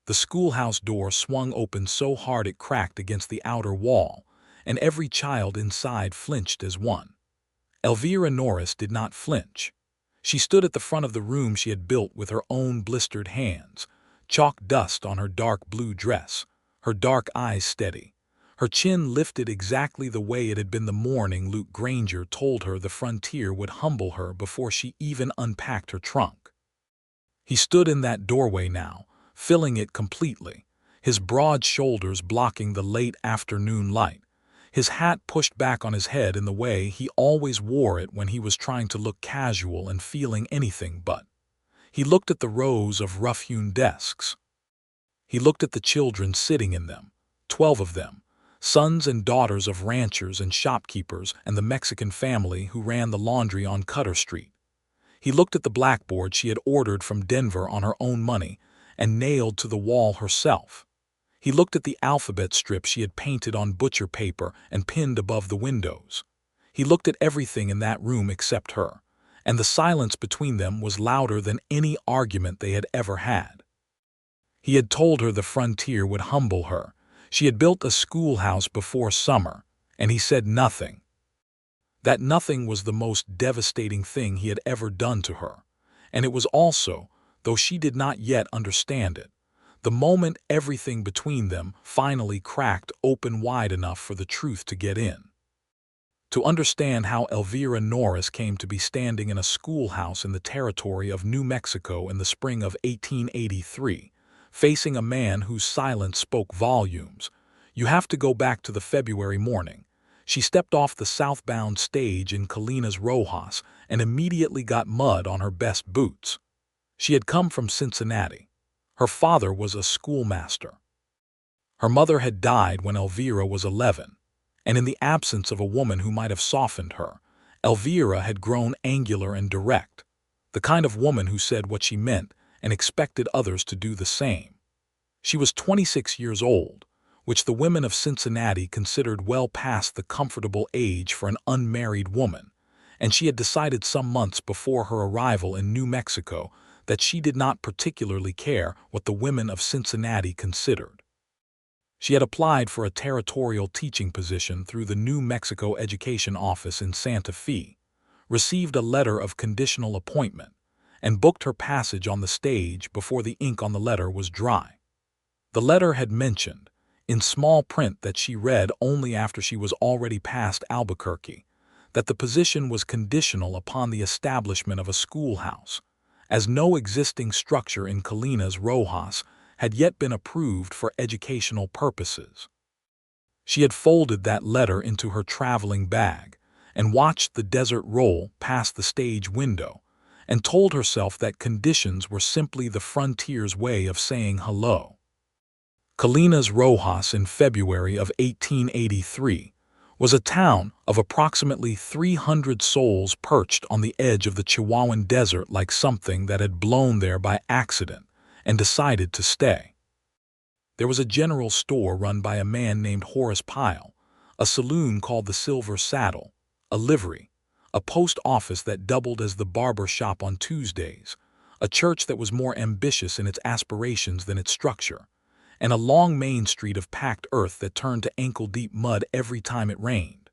The schoolhouse door swung open so hard it cracked against the outer wall, and every child inside flinched as one. Elvira Norris did not flinch. She stood at the front of the room she had built with her own blistered hands, chalk dust on her dark blue dress, her dark eyes steady, her chin lifted exactly the way it had been the morning Luke Granger told her the frontier would humble her before she even unpacked her trunk. He stood in that doorway now, filling it completely, his broad shoulders blocking the late afternoon light, his hat pushed back on his head in the way he always wore it when he was trying to look casual and feeling anything but. He looked at the rows of rough-hewn desks. He looked at the children sitting in them, 12 of them, sons and daughters of ranchers and shopkeepers and the Mexican family who ran the laundry on Cutter Street. He looked at the blackboard she had ordered from Denver on her own money and nailed to the wall herself. He looked at the alphabet strip she had painted on butcher paper and pinned above the windows. He looked at everything in that room except her, and the silence between them was louder than any argument they had ever had. He had told her the frontier would humble her. She had built a schoolhouse before summer, and he said nothing. That nothing was the most devastating thing he had ever done to her, and it was also, though she did not yet understand it, the moment everything between them finally cracked open wide enough for the truth to get in. To understand how Elvira Norris came to be standing in a schoolhouse in the territory of New Mexico in the spring of 1883, facing a man whose silence spoke volumes, you have to go back to the February morning. She stepped off the southbound stage in Colinas Rojas and immediately got mud on her best boots. She had come from Cincinnati. Her father was a schoolmaster. Her mother had died when Elvira was 11, and in the absence of a woman who might have softened her, Elvira had grown angular and direct, the kind of woman who said what she meant and expected others to do the same. She was 26 years old, which the women of Cincinnati considered well past the comfortable age for an unmarried woman, and she had decided some months before her arrival in New Mexico that she did not particularly care what the women of Cincinnati considered. She had applied for a territorial teaching position through the New Mexico Education Office in Santa Fe, received a letter of conditional appointment, and booked her passage on the stage before the ink on the letter was dry. The letter had mentioned, in small print that she read only after she was already past Albuquerque, that the position was conditional upon the establishment of a schoolhouse, as no existing structure in Colinas Rojas had yet been approved for educational purposes. She had folded that letter into her traveling bag and watched the desert roll past the stage window and told herself that conditions were simply the frontier's way of saying hello. Colinas Rojas in February of 1883 was a town of approximately 300 souls perched on the edge of the Chihuahuan Desert like something that had blown there by accident and decided to stay. There was a general store run by a man named Horace Pyle, a saloon called the Silver Saddle, a livery, a post office that doubled as the barber shop on Tuesdays, a church that was more ambitious in its aspirations than its structure, and a long main street of packed earth that turned to ankle-deep mud every time it rained.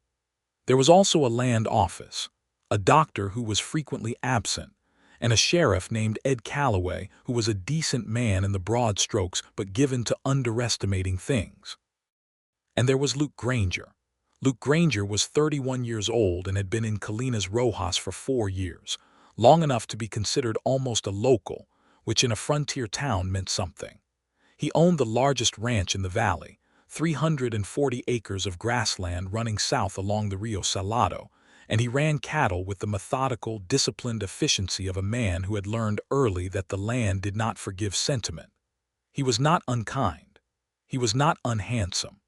There was also a land office, a doctor who was frequently absent, and a sheriff named Ed Calloway who was a decent man in the broad strokes but given to underestimating things. And there was Luke Granger. Luke Granger was 31 years old and had been in Colinas Rojas for 4 years, long enough to be considered almost a local, which in a frontier town meant something. He owned the largest ranch in the valley, 340 acres of grassland running south along the Rio Salado, and he ran cattle with the methodical, disciplined efficiency of a man who had learned early that the land did not forgive sentiment. He was not unkind. He was not unhandsome.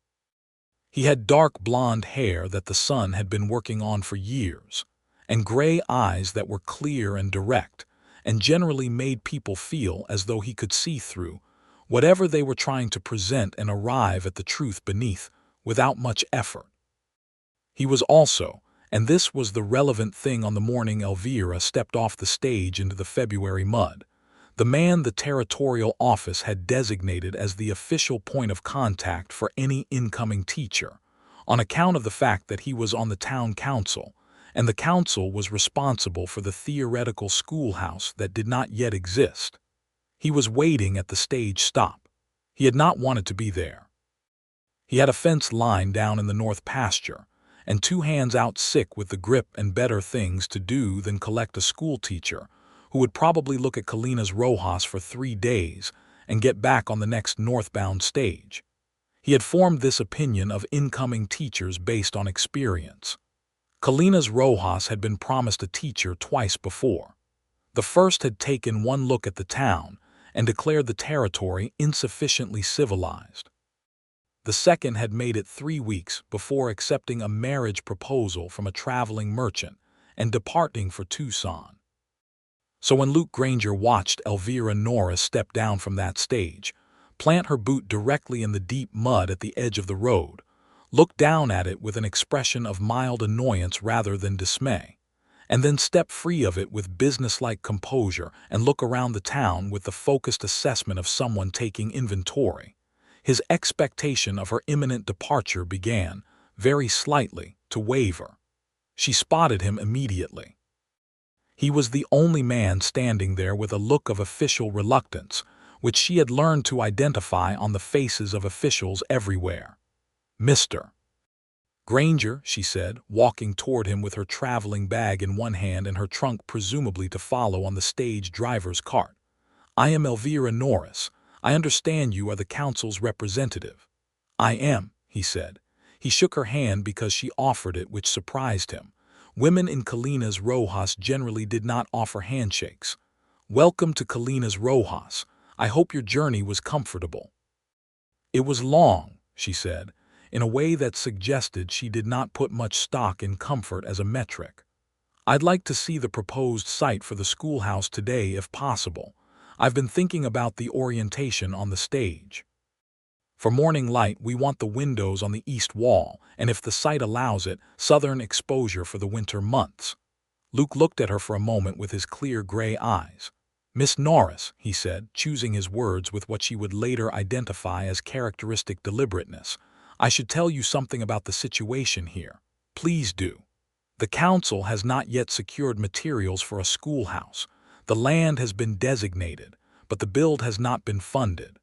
He had dark blonde hair that the sun had been working on for years, and gray eyes that were clear and direct, and generally made people feel as though he could see through whatever they were trying to present and arrive at the truth beneath without much effort. He was also, and this was the relevant thing on the morning Elvira stepped off the stage into the February mud, the man the territorial office had designated as the official point of contact for any incoming teacher, on account of the fact that he was on the town council, and the council was responsible for the theoretical schoolhouse that did not yet exist. He was waiting at the stage stop. He had not wanted to be there. He had a fence line down in the north pasture, and 2 hands out sick with the grip and better things to do than collect a school teacher who would probably look at Colinas Rojas for 3 days and get back on the next northbound stage. He had formed this opinion of incoming teachers based on experience. Colinas Rojas had been promised a teacher twice before. The first had taken one look at the town and declared the territory insufficiently civilized. The second had made it 3 weeks before accepting a marriage proposal from a traveling merchant and departing for Tucson. So when Luke Granger watched Elvira Norris step down from that stage, plant her boot directly in the deep mud at the edge of the road, look down at it with an expression of mild annoyance rather than dismay, and then step free of it with businesslike composure and look around the town with the focused assessment of someone taking inventory, his expectation of her imminent departure began, very slightly, to waver. She spotted him immediately. He was the only man standing there with a look of official reluctance, which she had learned to identify on the faces of officials everywhere. "Mr. Granger," she said, walking toward him with her traveling bag in one hand and her trunk presumably to follow on the stage driver's cart. "I am Elvira Norris. I understand you are the council's representative." "I am," he said. He shook her hand because she offered it, which surprised him. Women in Colinas Rojas generally did not offer handshakes. "Welcome to Colinas Rojas. I hope your journey was comfortable." "It was long," she said, in a way that suggested she did not put much stock in comfort as a metric. "I'd like to see the proposed site for the schoolhouse today if possible. I've been thinking about the orientation on the stage. For morning light, we want the windows on the east wall, and if the site allows it, southern exposure for the winter months." Luke looked at her for a moment with his clear gray eyes. "Miss Norris," he said, choosing his words with what she would later identify as characteristic deliberateness, "I should tell you something about the situation here. Please do. The council has not yet secured materials for a schoolhouse. The land has been designated, but the build has not been funded."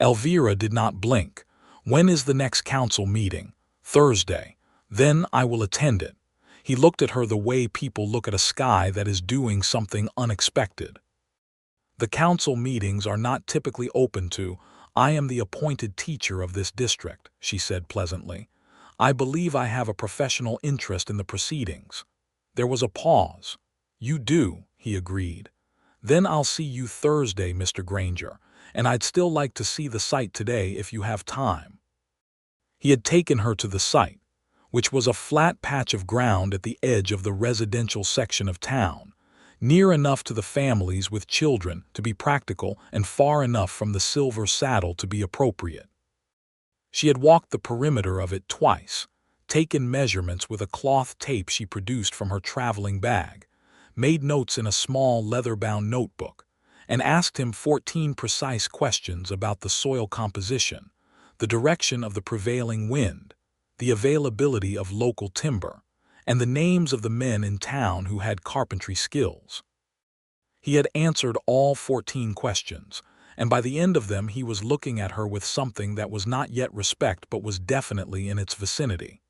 Elvira did not blink. "When is the next council meeting?" "Thursday." "Then I will attend it." He looked at her the way people look at a sky that is doing something unexpected. "The council meetings are not typically open to. I am the appointed teacher of this district," she said pleasantly. "I believe I have a professional interest in the proceedings." There was a pause. "You do," he agreed. "Then I'll see you Thursday, Mr. Granger, and I'd still like to see the site today if you have time." He had taken her to the site, which was a flat patch of ground at the edge of the residential section of town, near enough to the families with children to be practical and far enough from the Silver Saddle to be appropriate. She had walked the perimeter of it twice, taken measurements with a cloth tape she produced from her traveling bag, made notes in a small leather-bound notebook, and asked him 14 precise questions about the soil composition, the direction of the prevailing wind, the availability of local timber, and the names of the men in town who had carpentry skills. He had answered all 14 questions, and by the end of them he was looking at her with something that was not yet respect but was definitely in its vicinity.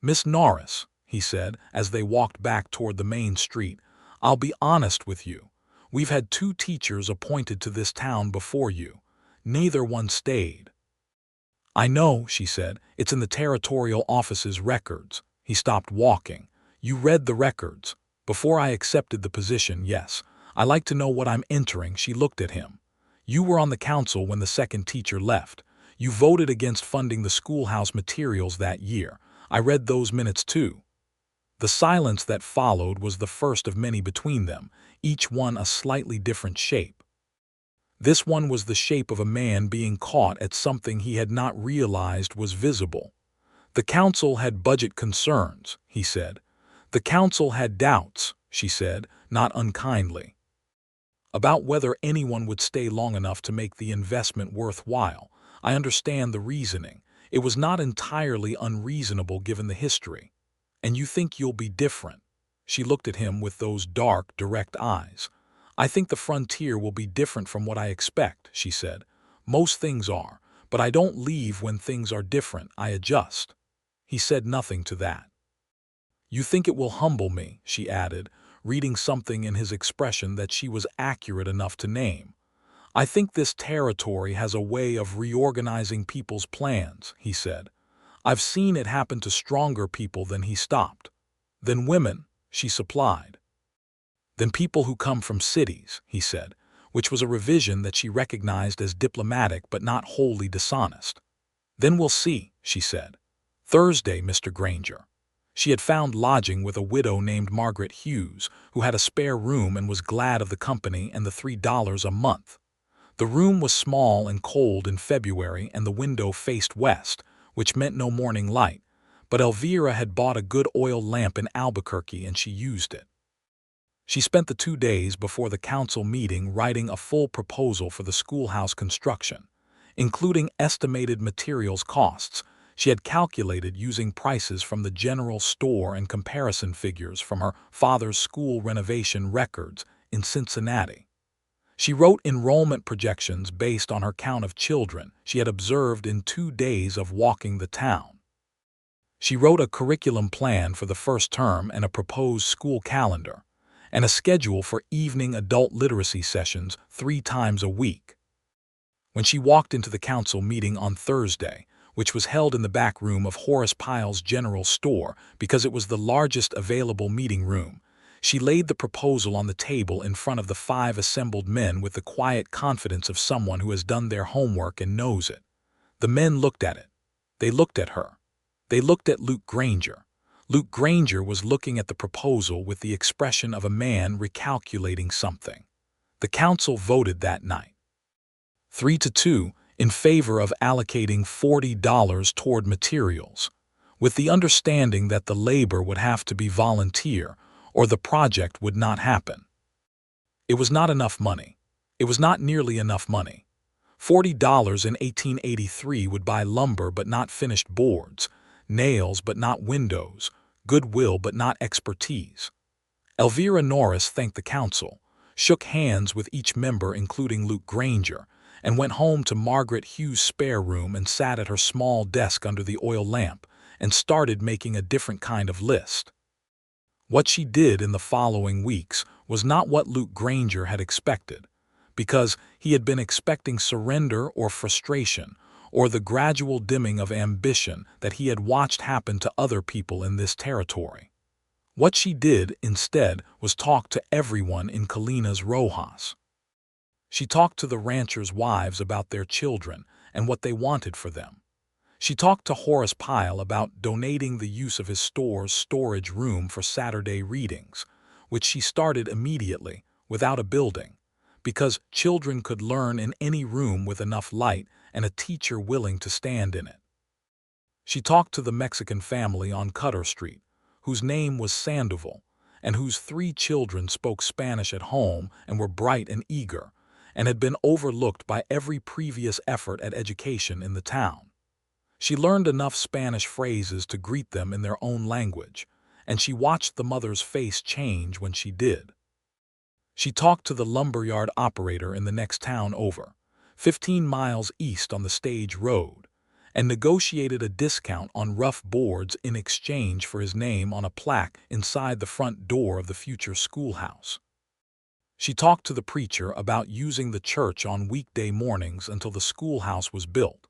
"Miss Norris," he said as they walked back toward the main street, "I'll be honest with you. We've had 2 teachers appointed to this town before you. Neither one stayed." "I know," she said. "It's in the territorial office's records." He stopped walking. "You read the records. Before I accepted the position, yes. I like to know what I'm entering." She looked at him. "You were on the council when the second teacher left. You voted against funding the schoolhouse materials that year. I read those minutes too." The silence that followed was the first of many between them, each one a slightly different shape. This one was the shape of a man being caught at something he had not realized was visible. "The council had budget concerns," he said. "The council had doubts," she said, not unkindly. About whether anyone would stay long enough to make the investment worthwhile. I understand the reasoning. It was not entirely unreasonable given the history. And you think you'll be different? She looked at him with those dark, direct eyes. I think the frontier will be different from what I expect, she said. Most things are, but I don't leave when things are different, I adjust. He said nothing to that. You think it will humble me, she added, reading something in his expression that she was accurate enough to name. I think this territory has a way of reorganizing people's plans, he said. I've seen it happen to stronger people than he stopped. Than women, she supplied. Than people who come from cities, he said, which was a revision that she recognized as diplomatic but not wholly dishonest. Then we'll see, she said. Thursday, Mr. Granger. She had found lodging with a widow named Margaret Hughes, who had a spare room and was glad of the company and the $3 a month. The room was small and cold in February, and the window faced west, which meant no morning light, but Elvira had bought a good oil lamp in Albuquerque and she used it. She spent the 2 days before the council meeting writing a full proposal for the schoolhouse construction, including estimated materials costs. She had calculated using prices from the general store and comparison figures from her father's school renovation records in Cincinnati. She wrote enrollment projections based on her count of children she had observed in 2 days of walking the town. She wrote a curriculum plan for the first term and a proposed school calendar, and a schedule for evening adult literacy sessions 3 times a week. When she walked into the council meeting on Thursday, which was held in the back room of Horace Pyle's general store because it was the largest available meeting room, she laid the proposal on the table in front of the 5 assembled men with the quiet confidence of someone who has done their homework and knows it. The men looked at it. They looked at her. They looked at Luke Granger. Luke Granger was looking at the proposal with the expression of a man recalculating something. The council voted that night, 3-2, in favor of allocating $40 toward materials, with the understanding that the labor would have to be volunteer or the project would not happen. It was not enough money. It was not nearly enough money. $40 in 1883 would buy lumber but not finished boards, nails but not windows, goodwill but not expertise. Elvira Norris thanked the council, shook hands with each member including Luke Granger, and went home to Margaret Hughes' spare room and sat at her small desk under the oil lamp and started making a different kind of list. What she did in the following weeks was not what Luke Granger had expected, because he had been expecting surrender or frustration or the gradual dimming of ambition that he had watched happen to other people in this territory. What she did, instead, was talk to everyone in Colinas Rojas. She talked to the ranchers' wives about their children and what they wanted for them. She talked to Horace Pyle about donating the use of his store's storage room for Saturday readings, which she started immediately, without a building, because children could learn in any room with enough light and a teacher willing to stand in it. She talked to the Mexican family on Cutter Street, whose name was Sandoval, and whose 3 children spoke Spanish at home and were bright and eager, and had been overlooked by every previous effort at education in the town. She learned enough Spanish phrases to greet them in their own language, and she watched the mother's face change when she did. She talked to the lumberyard operator in the next town over, 15 miles east on the stage road, and negotiated a discount on rough boards in exchange for his name on a plaque inside the front door of the future schoolhouse. She talked to the preacher about using the church on weekday mornings until the schoolhouse was built,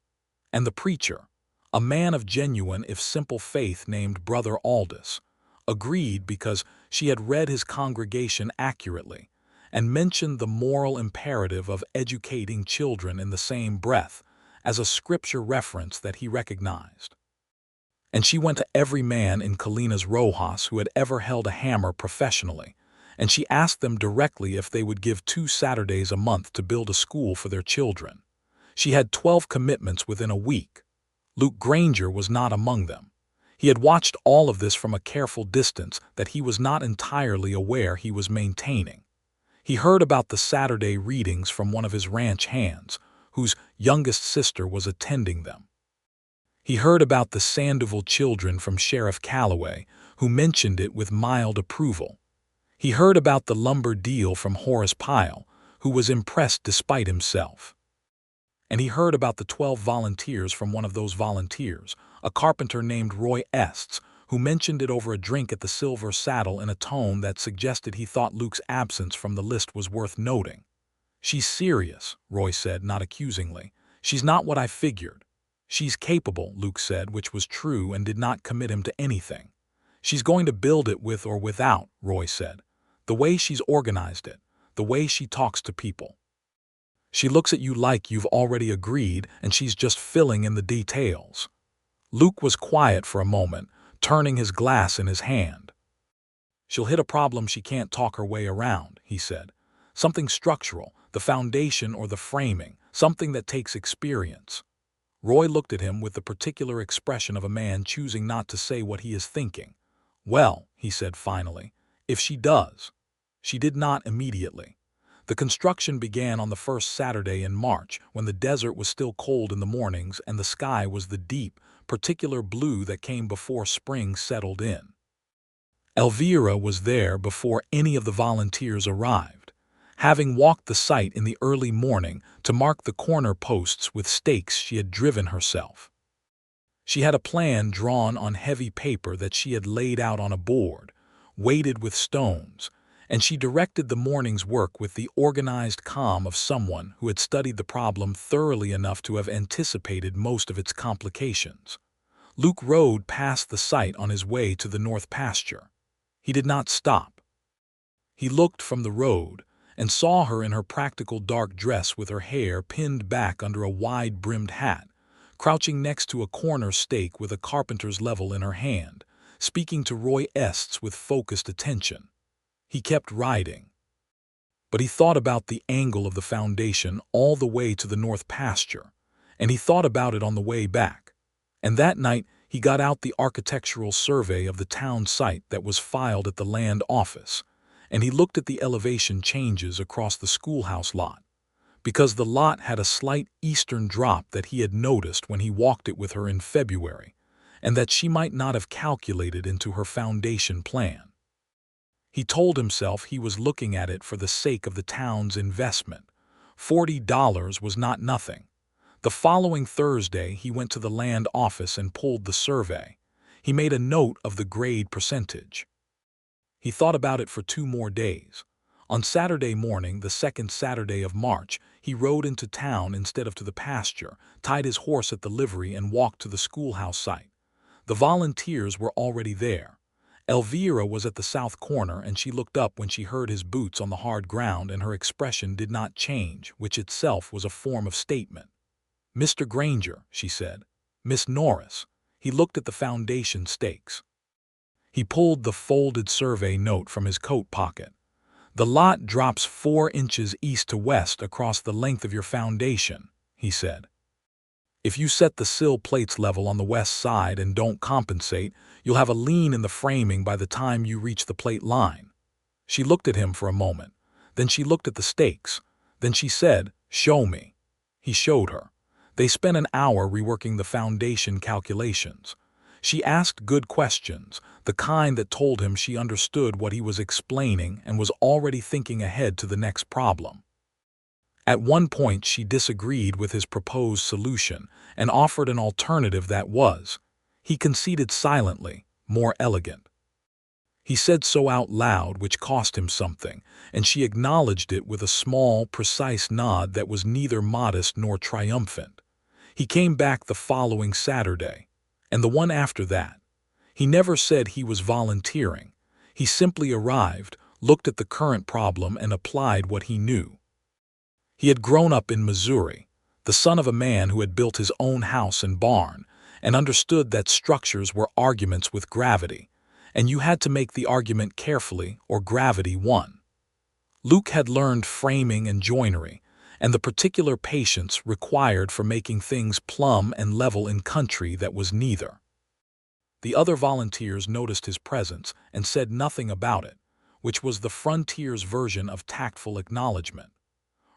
and the preacher, a man of genuine if simple faith named Brother Aldous, agreed because she had read his congregation accurately and mentioned the moral imperative of educating children in the same breath as a scripture reference that he recognized. And she went to every man in Colinas Rojas who had ever held a hammer professionally, and she asked them directly if they would give 2 Saturdays a month to build a school for their children. She had 12 commitments within a week. Luke Granger was not among them. He had watched all of this from a careful distance that he was not entirely aware he was maintaining. He heard about the Saturday readings from one of his ranch hands, whose youngest sister was attending them. He heard about the Sandoval children from Sheriff Calloway, who mentioned it with mild approval. He heard about the lumber deal from Horace Pyle, who was impressed despite himself. And he heard about the 12 volunteers from one of those volunteers, a carpenter named Roy Estes, who mentioned it over a drink at the Silver Saddle in a tone that suggested he thought Luke's absence from the list was worth noting. "She's serious," Roy said, not accusingly. "She's not what I figured." "She's capable," Luke said, which was true and did not commit him to anything. "She's going to build it with or without," Roy said. "The way she's organized it, the way she talks to people. She looks at you like you've already agreed and she's just filling in the details." Luke was quiet for a moment, turning his glass in his hand. "She'll hit a problem she can't talk her way around," he said. "Something structural, the foundation or the framing, something that takes experience." Roy looked at him with the particular expression of a man choosing not to say what he is thinking. "Well," he said finally, "if she does." She did not immediately. The construction began on the first Saturday in March, when the desert was still cold in the mornings and the sky was the deep, particular blue that came before spring settled in. Elvira was there before any of the volunteers arrived, having walked the site in the early morning to mark the corner posts with stakes she had driven herself. She had a plan drawn on heavy paper that she had laid out on a board, weighted with stones, and she directed the morning's work with the organized calm of someone who had studied the problem thoroughly enough to have anticipated most of its complications. Luke rode past the site on his way to the north pasture. He did not stop. He looked from the road and saw her in her practical dark dress with her hair pinned back under a wide-brimmed hat, crouching next to a corner stake with a carpenter's level in her hand, speaking to Roy Estes with focused attention. He kept riding. But he thought about the angle of the foundation all the way to the north pasture, and he thought about it on the way back. And that night he got out the architectural survey of the town site that was filed at the land office, and he looked at the elevation changes across the schoolhouse lot, because the lot had a slight eastern drop that he had noticed when he walked it with her in February, and that she might not have calculated into her foundation plan. He told himself he was looking at it for the sake of the town's investment. $40 was not nothing. The following Thursday he went to the land office and pulled the survey. He made a note of the grade percentage. He thought about it for 2 more days. On Saturday morning, the second Saturday of March, he rode into town instead of to the pasture, tied his horse at the livery and walked to the schoolhouse site. The volunteers were already there. Elvira was at the south corner, and she looked up when she heard his boots on the hard ground, and her expression did not change, which itself was a form of statement. "Mr. Granger," she said. "Miss Norris." He looked at the foundation stakes. He pulled the folded survey note from his coat pocket. "The lot drops 4 inches east to west across the length of your foundation," he said. "If you set the sill plates level on the west side and don't compensate, you'll have a lean in the framing by the time you reach the plate line." She looked at him for a moment. Then she looked at the stakes. Then she said, "Show me." He showed her. They spent an hour reworking the foundation calculations. She asked good questions, the kind that told him she understood what he was explaining and was already thinking ahead to the next problem. At one point she disagreed with his proposed solution and offered an alternative that was, he conceded silently, more elegant. He said so out loud, which cost him something, and she acknowledged it with a small, precise nod that was neither modest nor triumphant. He came back the following Saturday, and the one after that. He never said he was volunteering. He simply arrived, looked at the current problem, and applied what he knew. He had grown up in Missouri, the son of a man who had built his own house and barn, and understood that structures were arguments with gravity, and you had to make the argument carefully or gravity won. Luke had learned framing and joinery, and the particular patience required for making things plumb and level in country that was neither. The other volunteers noticed his presence and said nothing about it, which was the frontier's version of tactful acknowledgement.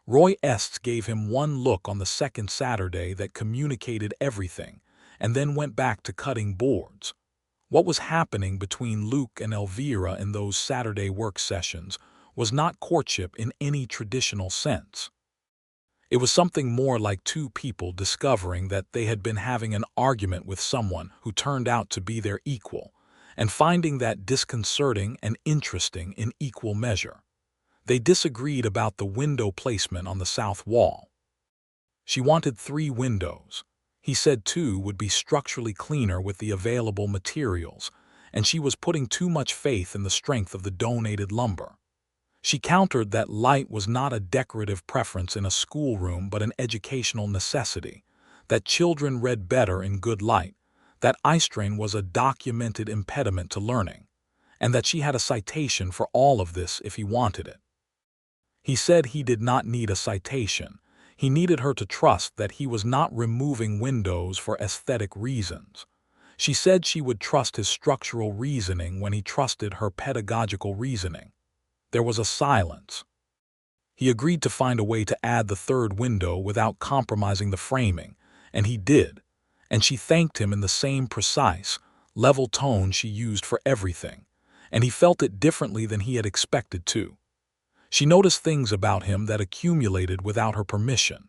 Roy Estes gave him one look on the second Saturday that communicated everything, and then went back to cutting boards. What was happening between Luke and Elvira in those Saturday work sessions was not courtship in any traditional sense. It was something more like two people discovering that they had been having an argument with someone who turned out to be their equal, and finding that disconcerting and interesting in equal measure. They disagreed about the window placement on the south wall. She wanted 3 windows. He said 2 would be structurally cleaner with the available materials, and she was putting too much faith in the strength of the donated lumber. She countered that light was not a decorative preference in a schoolroom but an educational necessity, that children read better in good light, that eye strain was a documented impediment to learning, and that she had a citation for all of this if he wanted it. He said he did not need a citation. He needed her to trust that he was not removing windows for aesthetic reasons. She said she would trust his structural reasoning when he trusted her pedagogical reasoning. There was a silence. He agreed to find a way to add the 3rd window without compromising the framing, and he did, and she thanked him in the same precise, level tone she used for everything, and he felt it differently than he had expected to. She noticed things about him that accumulated without her permission.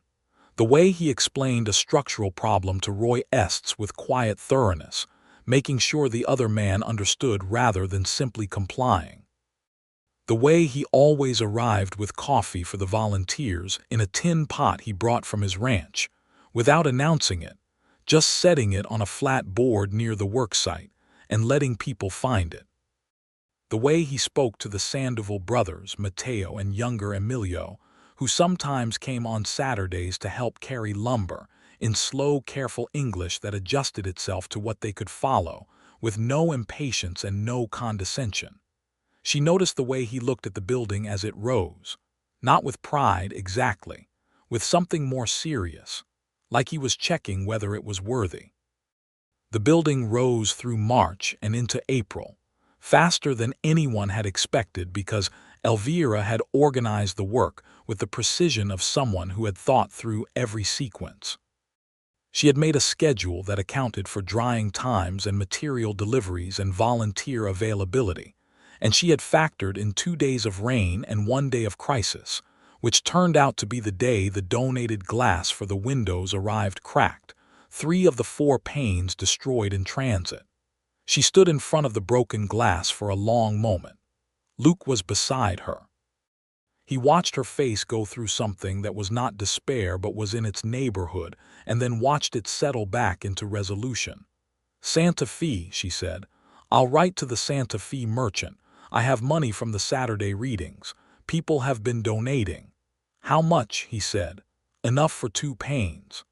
The way he explained a structural problem to Roy Estes with quiet thoroughness, making sure the other man understood rather than simply complying. The way he always arrived with coffee for the volunteers in a tin pot he brought from his ranch, without announcing it, just setting it on a flat board near the worksite and letting people find it. The way he spoke to the Sandoval brothers, Matteo and younger Emilio, who sometimes came on Saturdays to help carry lumber, in slow, careful English that adjusted itself to what they could follow, with no impatience and no condescension. She noticed the way he looked at the building as it rose, not with pride exactly, with something more serious, like he was checking whether it was worthy. The building rose through March and into April, faster than anyone had expected because Elvira had organized the work with the precision of someone who had thought through every sequence. She had made a schedule that accounted for drying times and material deliveries and volunteer availability, and she had factored in 2 days of rain and 1 day of crisis, which turned out to be the day the donated glass for the windows arrived cracked, 3 of the 4 panes destroyed in transit. She stood in front of the broken glass for a long moment. Luke was beside her. He watched her face go through something that was not despair but was in its neighborhood, and then watched it settle back into resolution. "Santa Fe," she said. "I'll write to the Santa Fe merchant. I have money from the Saturday readings. People have been donating." "How much?" he said. "Enough for 2 panes."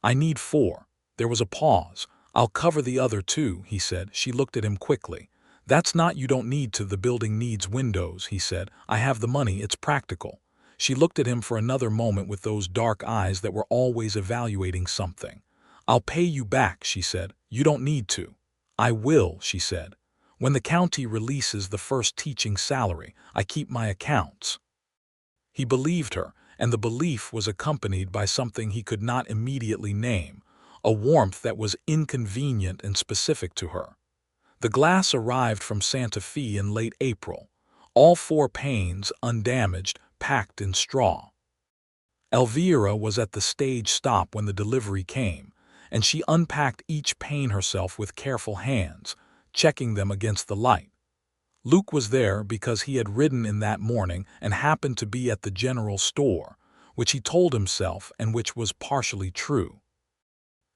"I need 4. There was a pause. "I'll cover the other 2, he said. She looked at him quickly. "That's not you don't need to. The building needs windows," he said. "I have the money. It's practical." She looked at him for another moment with those dark eyes that were always evaluating something. "I'll pay you back," she said. "You don't need to." "I will," she said. "When the county releases the first teaching salary, I keep my accounts." He believed her, and the belief was accompanied by something he could not immediately name, a warmth that was inconvenient and specific to her. The glass arrived from Santa Fe in late April, all 4 panes undamaged, packed in straw. Elvira was at the stage stop when the delivery came, and she unpacked each pane herself with careful hands, checking them against the light. Luke was there because he had ridden in that morning and happened to be at the general store, which he told himself and which was partially true.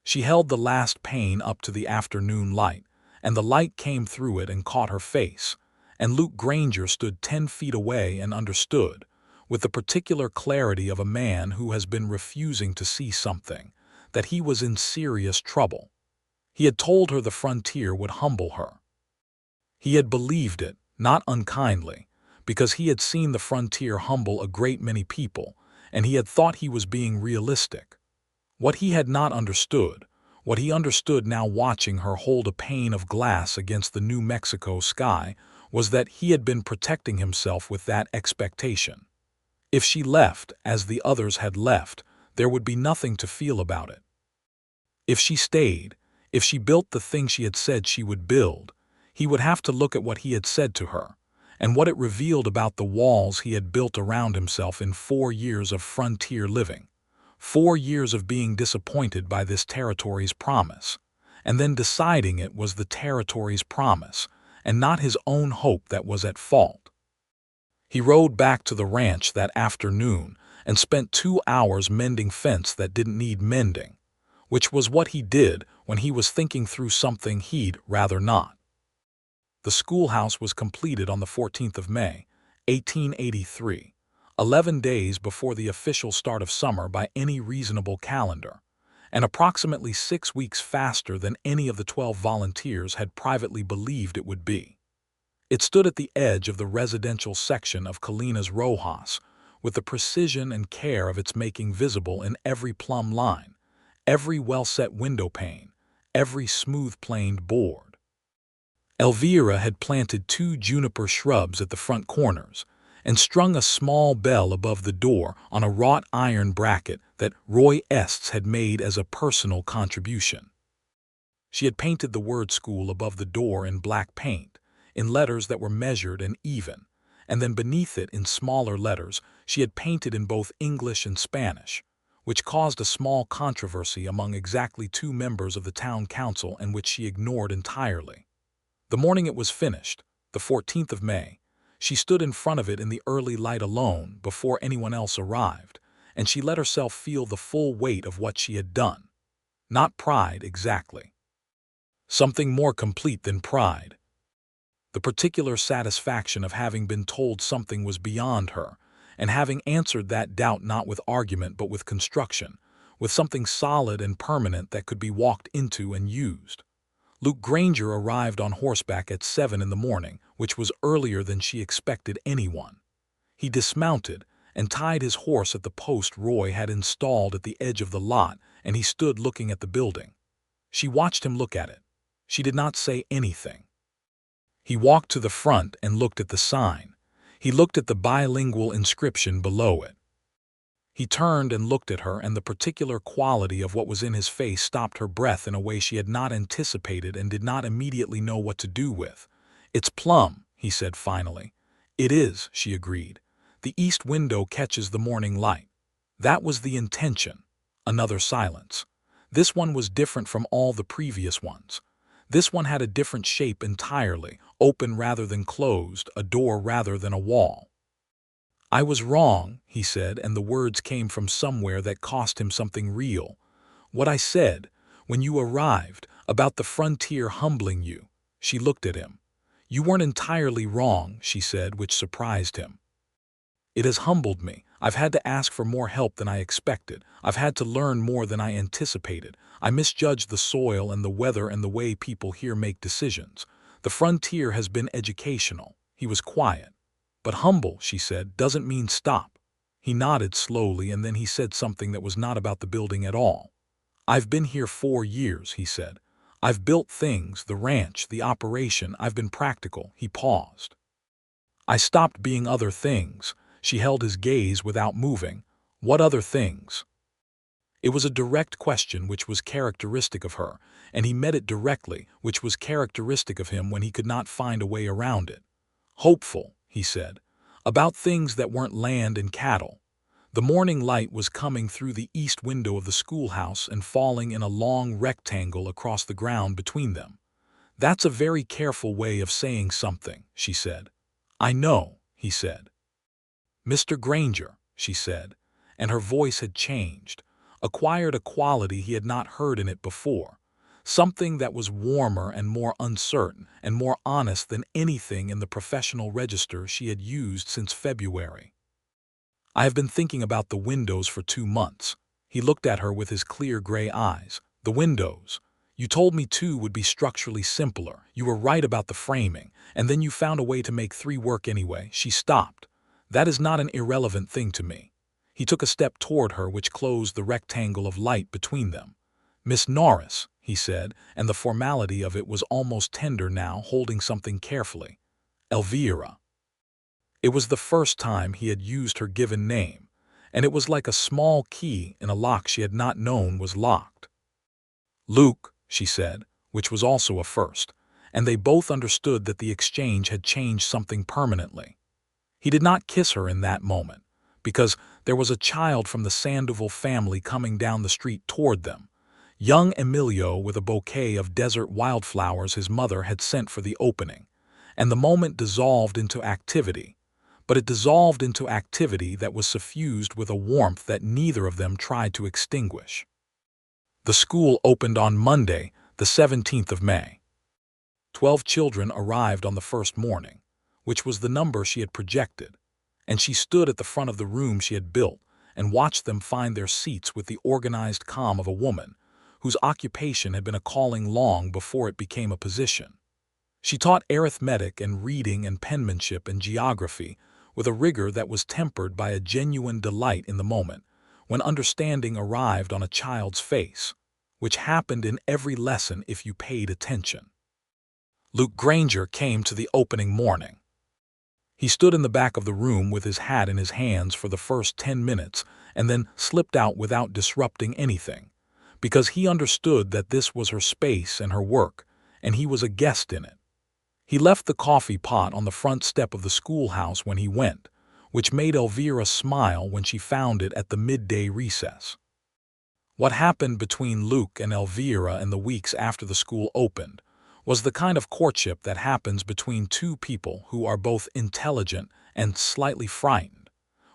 She held the last pane up to the afternoon light, and the light came through it and caught her face, and Luke Granger stood 10 feet away and understood, with the particular clarity of a man who has been refusing to see something, that he was in serious trouble. He had told her the frontier would humble her. He had believed it, not unkindly, because he had seen the frontier humble a great many people, and he had thought he was being realistic. What he had not understood, what he understood now watching her hold a pane of glass against the New Mexico sky, was that he had been protecting himself with that expectation. If she left, as the others had left, there would be nothing to feel about it. If she stayed, if she built the thing she had said she would build, he would have to look at what he had said to her, and what it revealed about the walls he had built around himself in 4 years of frontier living, 4 years of being disappointed by this territory's promise, and then deciding it was the territory's promise, and not his own hope that was at fault. He rode back to the ranch that afternoon and spent 2 hours mending fence that didn't need mending, which was what he did when he was thinking through something he'd rather not. The schoolhouse was completed on the 14th of May, 1883, 11 days before the official start of summer by any reasonable calendar, and approximately 6 weeks faster than any of the 12 volunteers had privately believed it would be. It stood at the edge of the residential section of Colinas Rojas, with the precision and care of its making visible in every plumb line, every well-set window pane, every smooth-planed board. Elvira had planted 2 juniper shrubs at the front corners and strung a small bell above the door on a wrought iron bracket that Roy Estes had made as a personal contribution. She had painted the word school above the door in black paint, in letters that were measured and even, and then beneath it in smaller letters she had painted in both English and Spanish, which caused a small controversy among exactly 2 members of the town council and which she ignored entirely. The morning it was finished, the 14th of May, she stood in front of it in the early light alone before anyone else arrived, and she let herself feel the full weight of what she had done. Not pride exactly. Something more complete than pride. The particular satisfaction of having been told something was beyond her, and having answered that doubt not with argument but with construction, with something solid and permanent that could be walked into and used. Luke Granger arrived on horseback at 7 in the morning, which was earlier than she expected anyone. He dismounted and tied his horse at the post Roy had installed at the edge of the lot, and he stood looking at the building. She watched him look at it. She did not say anything. He walked to the front and looked at the sign. He looked at the bilingual inscription below it. He turned and looked at her, and the particular quality of what was in his face stopped her breath in a way she had not anticipated and did not immediately know what to do with. "It's plum," he said finally. "It is," she agreed. "The east window catches the morning light." That was the intention. Another silence. This one was different from all the previous ones. This one had a different shape entirely, open rather than closed, a door rather than a wall. "I was wrong," he said, and the words came from somewhere that cost him something real. "What I said, when you arrived, about the frontier humbling you." She looked at him. "You weren't entirely wrong," she said, which surprised him. "It has humbled me. I've had to ask for more help than I expected. I've had to learn more than I anticipated. I misjudged the soil and the weather and the way people here make decisions. The frontier has been educational." He was quiet. "But humble," she said, "doesn't mean stop." He nodded slowly, and then he said something that was not about the building at all. "I've been here 4 years," he said. "I've built things, the ranch, the operation. I've been practical." He paused. "I stopped being other things." She held his gaze without moving. "What other things?" It was a direct question which was characteristic of her, and he met it directly, which was characteristic of him when he could not find a way around it. "Hopeful," he said, "about things that weren't land and cattle." The morning light was coming through the east window of the schoolhouse and falling in a long rectangle across the ground between them. "That's a very careful way of saying something," she said. "I know," he said. "Mr. Granger," she said, and her voice had changed, acquired a quality he had not heard in it before, something that was warmer and more uncertain and more honest than anything in the professional register she had used since February. "I have been thinking about the windows for 2 months." He looked at her with his clear gray eyes. "The windows. You told me 2 would be structurally simpler. You were right about the framing, and then you found a way to make 3 work anyway." She stopped. "That is not an irrelevant thing to me." He took a step toward her which closed the rectangle of light between them. "Miss Norris," he said, and the formality of it was almost tender now, holding something carefully. Elvira. It was the first time he had used her given name, and it was like a small key in a lock she had not known was locked. Luke, she said, which was also a first, and they both understood that the exchange had changed something permanently. He did not kiss her in that moment, because there was a child from the Sandoval family coming down the street toward them, young Emilio with a bouquet of desert wildflowers his mother had sent for the opening, and the moment dissolved into activity, but it dissolved into activity that was suffused with a warmth that neither of them tried to extinguish. The school opened on Monday, the 17th of May. 12 children arrived on the first morning, which was the number she had projected, and she stood at the front of the room she had built and watched them find their seats with the organized calm of a woman whose occupation had been a calling long before it became a position. She taught arithmetic and reading and penmanship and geography with a rigor that was tempered by a genuine delight in the moment, when understanding arrived on a child's face, which happened in every lesson if you paid attention. Luke Granger came to the opening morning. He stood in the back of the room with his hat in his hands for the first 10 minutes and then slipped out without disrupting anything, because he understood that this was her space and her work, and he was a guest in it. He left the coffee pot on the front step of the schoolhouse when he went, which made Elvira smile when she found it at the midday recess. What happened between Luke and Elvira in the weeks after the school opened was the kind of courtship that happens between two people who are both intelligent and slightly frightened,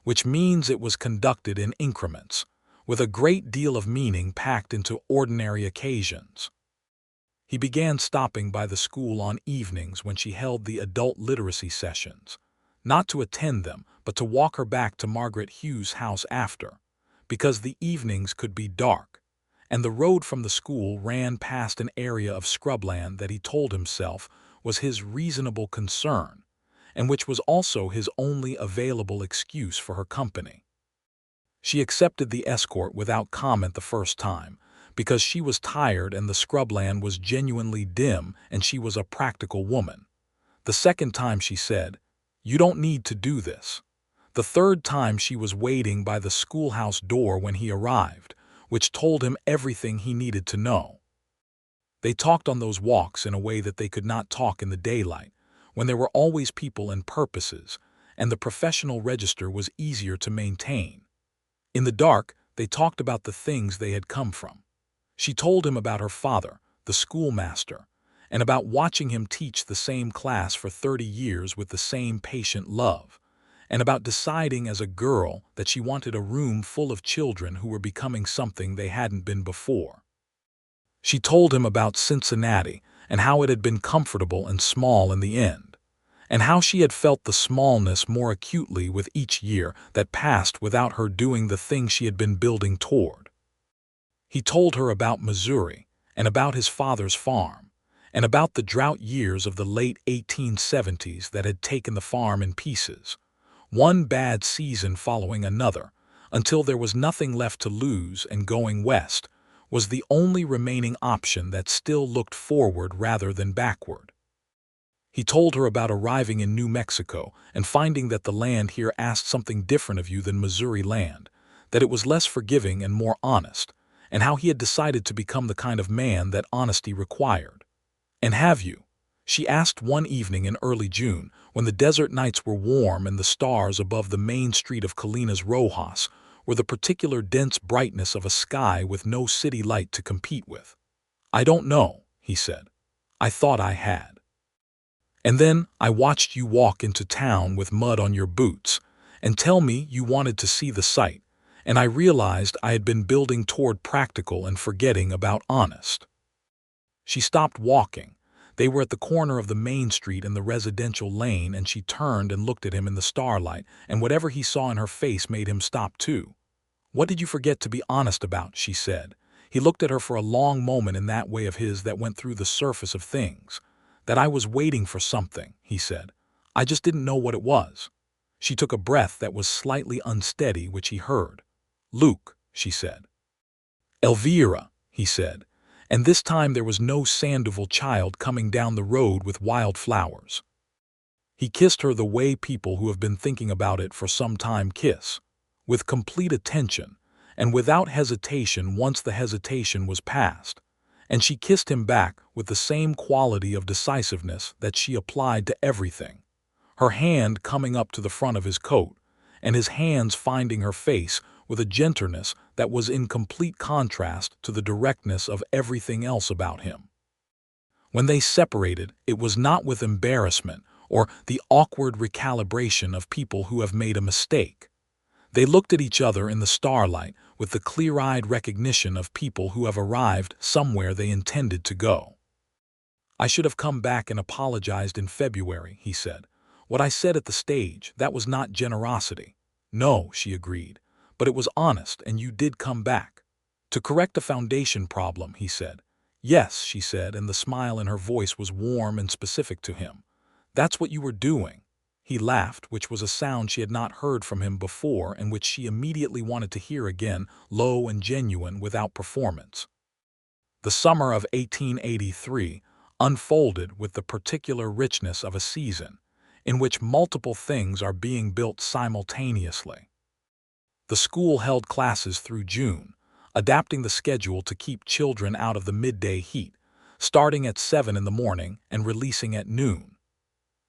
which means it was conducted in increments, with a great deal of meaning packed into ordinary occasions. He began stopping by the school on evenings when she held the adult literacy sessions, not to attend them, but to walk her back to Margaret Hughes' house after, because the evenings could be dark, and the road from the school ran past an area of scrubland that he told himself was his reasonable concern, and which was also his only available excuse for her company. She accepted the escort without comment the first time, because she was tired and the scrubland was genuinely dim and she was a practical woman. The second time she said, "You don't need to do this." The third time she was waiting by the schoolhouse door when he arrived, which told him everything he needed to know. They talked on those walks in a way that they could not talk in the daylight, when there were always people and purposes, and the professional register was easier to maintain. In the dark, they talked about the things they had come from. She told him about her father, the schoolmaster, and about watching him teach the same class for 30 years with the same patient love, and about deciding as a girl that she wanted a room full of children who were becoming something they hadn't been before. She told him about Cincinnati and how it had been comfortable and small in the end, and how she had felt the smallness more acutely with each year that passed without her doing the thing she had been building toward. He told her about Missouri and about his father's farm, and about the drought years of the late 1870s that had taken the farm in pieces, one bad season following another, until there was nothing left to lose, and going west was the only remaining option that still looked forward rather than backward. He told her about arriving in New Mexico and finding that the land here asked something different of you than Missouri land, that it was less forgiving and more honest, and how he had decided to become the kind of man that honesty required. "And have you?" she asked one evening in early June, when the desert nights were warm and the stars above the main street of Colinas Rojas were the particular dense brightness of a sky with no city light to compete with. "I don't know," he said. "I thought I had. And then I watched you walk into town with mud on your boots and tell me you wanted to see the sight, and I realized I had been building toward practical and forgetting about honest." She stopped walking. They were at the corner of the main street and the residential lane, and she turned and looked at him in the starlight, and whatever he saw in her face made him stop too. "What did you forget to be honest about?" she said. He looked at her for a long moment in that way of his that went through the surface of things. "That I was waiting for something," he said. "I just didn't know what it was." She took a breath that was slightly unsteady, which he heard. "Luke," she said. "Elvira," he said. And this time there was no Sandoval child coming down the road with wild flowers. He kissed her the way people who have been thinking about it for some time kiss, with complete attention, and without hesitation once the hesitation was past, and she kissed him back with the same quality of decisiveness that she applied to everything, her hand coming up to the front of his coat, and his hands finding her face with a gentleness that was in complete contrast to the directness of everything else about him. When they separated, it was not with embarrassment or the awkward recalibration of people who have made a mistake. They looked at each other in the starlight with the clear-eyed recognition of people who have arrived somewhere they intended to go. "I should have come back and apologized in February," he said. "What I said at the stage, that was not generosity." "No," she agreed, "but it was honest, and you did come back." "To correct a foundation problem," he said. "Yes," she said, and the smile in her voice was warm and specific to him. "That's what you were doing." He laughed, which was a sound she had not heard from him before and which she immediately wanted to hear again, low and genuine, without performance. The summer of 1883 unfolded with the particular richness of a season in which multiple things are being built simultaneously. The school held classes through June, adapting the schedule to keep children out of the midday heat, starting at 7 in the morning and releasing at noon.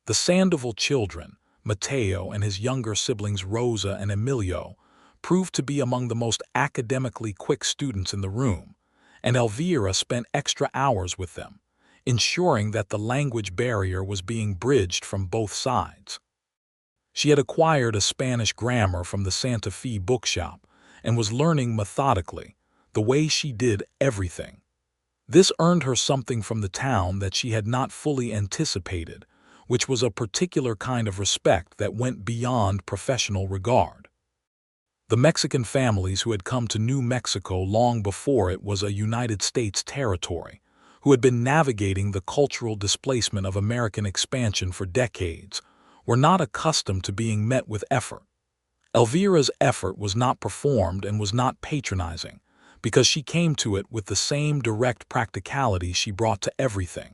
The Sandoval children, Matteo and his younger siblings Rosa and Emilio, proved to be among the most academically quick students in the room, and Elvira spent extra hours with them, ensuring that the language barrier was being bridged from both sides. She had acquired a Spanish grammar from the Santa Fe bookshop and was learning methodically, the way she did everything. This earned her something from the town that she had not fully anticipated, which was a particular kind of respect that went beyond professional regard. The Mexican families who had come to New Mexico long before it was a United States territory, who had been navigating the cultural displacement of American expansion for decades, were not accustomed to being met with effort. Elvira's effort was not performed and was not patronizing, because she came to it with the same direct practicality she brought to everything.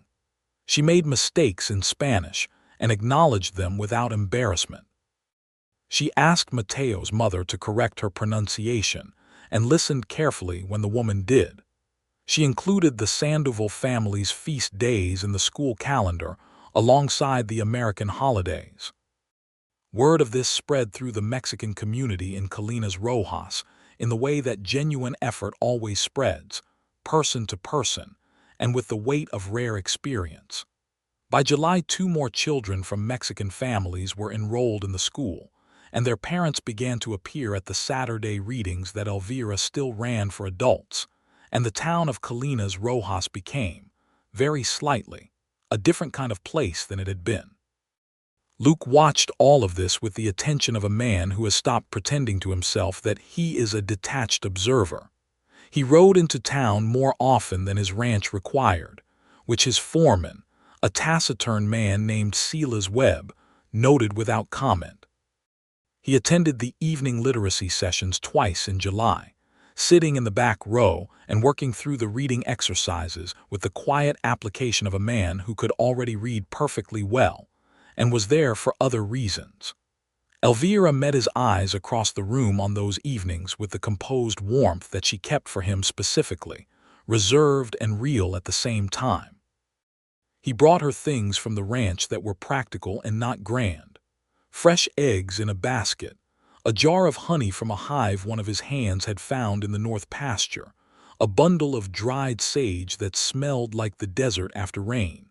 She made mistakes in Spanish and acknowledged them without embarrassment. She asked Mateo's mother to correct her pronunciation and listened carefully when the woman did. She included the Sandoval family's feast days in the school calendar alongside the American holidays. Word of this spread through the Mexican community in Colinas Rojas in the way that genuine effort always spreads, person to person, and with the weight of rare experience. By July, 2 more children from Mexican families were enrolled in the school, and their parents began to appear at the Saturday readings that Elvira still ran for adults, and the town of Colinas Rojas became, very slightly, a different kind of place than it had been. Luke watched all of this with the attention of a man who has stopped pretending to himself that he is a detached observer. He rode into town more often than his ranch required, which his foreman, a taciturn man named Silas Webb, noted without comment. He attended the evening literacy sessions twice in July, sitting in the back row and working through the reading exercises with the quiet application of a man who could already read perfectly well, and was there for other reasons. Elvira met his eyes across the room on those evenings with the composed warmth that she kept for him specifically, reserved and real at the same time. He brought her things from the ranch that were practical and not grand. Fresh eggs in a basket, a jar of honey from a hive one of his hands had found in the north pasture, a bundle of dried sage that smelled like the desert after rain.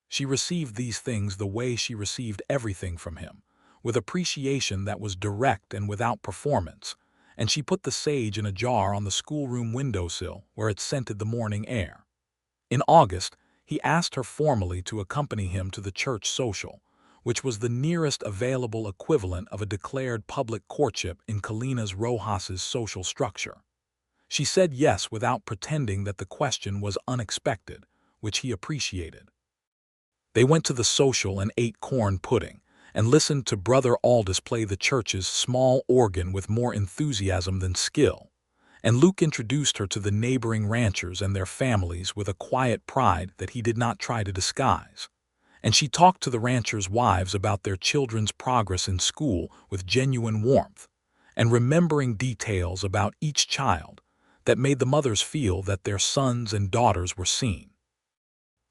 She received these things the way she received everything from him, with appreciation that was direct and without performance, and she put the sage in a jar on the schoolroom windowsill where it scented the morning air. In August, he asked her formally to accompany him to the church social, which was the nearest available equivalent of a declared public courtship in Colinas Rojas's social structure. She said yes without pretending that the question was unexpected, which he appreciated. They went to the social and ate corn pudding, and listened to Brother Aldous play the church's small organ with more enthusiasm than skill, and Luke introduced her to the neighboring ranchers and their families with a quiet pride that he did not try to disguise, and she talked to the ranchers' wives about their children's progress in school with genuine warmth, and remembering details about each child that made the mothers feel that their sons and daughters were seen.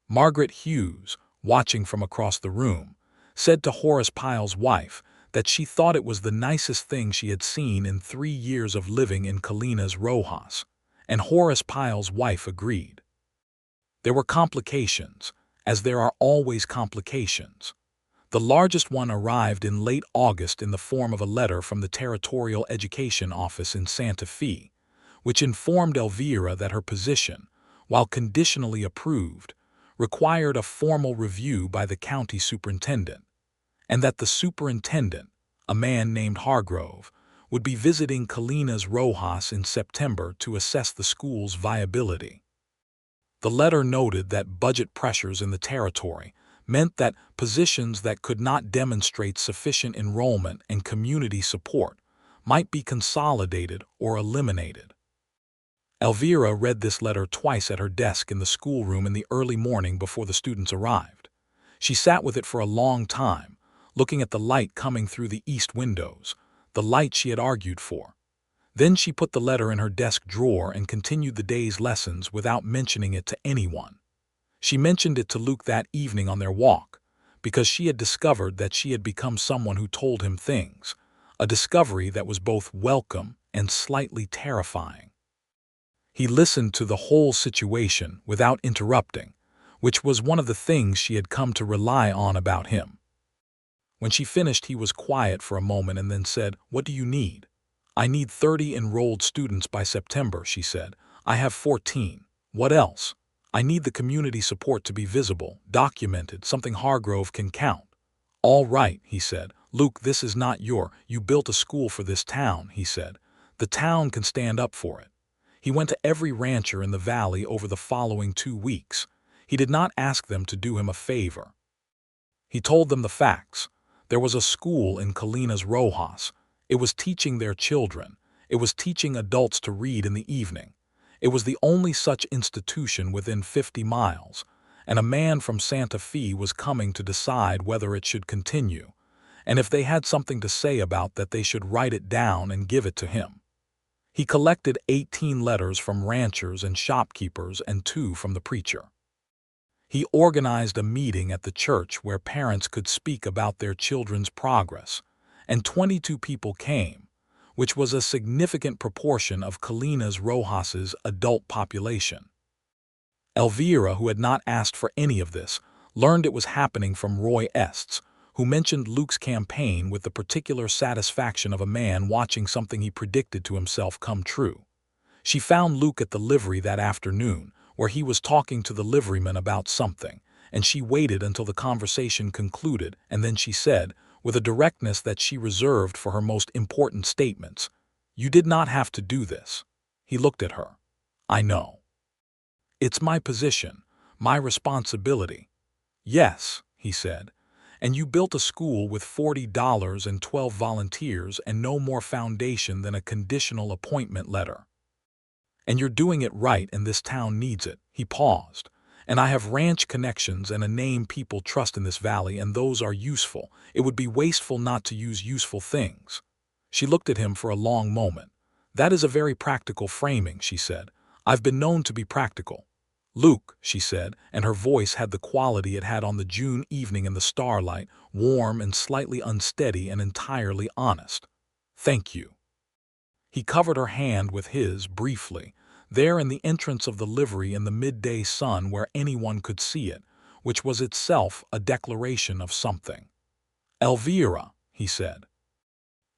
Margaret Hughes, watching from across the room, said to Horace Pyle's wife that she thought it was the nicest thing she had seen in 3 years of living in Colinas Rojas, and Horace Pyle's wife agreed. There were complications, as there are always complications. The largest one arrived in late August in the form of a letter from the Territorial Education Office in Santa Fe, which informed Elvira that her position, while conditionally approved, required a formal review by the county superintendent, and that the superintendent, a man named Hargrove, would be visiting Colinas Rojas in September to assess the school's viability. The letter noted that budget pressures in the territory meant that positions that could not demonstrate sufficient enrollment and community support might be consolidated or eliminated. Elvira read this letter twice at her desk in the schoolroom in the early morning before the students arrived. She sat with it for a long time, looking at the light coming through the east windows, the light she had argued for. Then she put the letter in her desk drawer and continued the day's lessons without mentioning it to anyone. She mentioned it to Luke that evening on their walk, because she had discovered that she had become someone who told him things, a discovery that was both welcome and slightly terrifying. He listened to the whole situation without interrupting, which was one of the things she had come to rely on about him. When she finished, he was quiet for a moment and then said, "What do you need?" "I need 30 enrolled students by September," she said. "I have 14. What else?" "I need the community support to be visible, documented, something Hargrove can count." "All right," he said. "Luke, this is not you built a school for this town," he said. "The town can stand up for it." He went to every rancher in the valley over the following 2 weeks. He did not ask them to do him a favor. He told them the facts. There was a school in Colinas Rojas. It was teaching their children. It was teaching adults to read in the evening. It was the only such institution within 50 miles, and a man from Santa Fe was coming to decide whether it should continue, and if they had something to say about that they should write it down and give it to him. He collected 18 letters from ranchers and shopkeepers and 2 from the preacher. He organized a meeting at the church where parents could speak about their children's progress, and 22 people came, which was a significant proportion of Colinas Rojas's adult population. Elvira, who had not asked for any of this, learned it was happening from Roy Estes, who mentioned Luke's campaign with the particular satisfaction of a man watching something he predicted to himself come true. She found Luke at the livery that afternoon, where he was talking to the liveryman about something, and she waited until the conversation concluded, and then she said, with a directness that she reserved for her most important statements, "You did not have to do this." He looked at her. "I know. It's my position, my responsibility." "Yes," he said, "and you built a school with $40 and 12 volunteers and no more foundation than a conditional appointment letter. And you're doing it right, and this town needs it." He paused. "And I have ranch connections and a name people trust in this valley, and those are useful. It would be wasteful not to use useful things." She looked at him for a long moment. "That is a very practical framing," she said. "I've been known to be practical." "Luke," she said, and her voice had the quality it had on the June evening in the starlight, warm and slightly unsteady and entirely honest. "Thank you." He covered her hand with his briefly, there in the entrance of the livery in the midday sun where anyone could see it, which was itself a declaration of something. "Elvira," he said,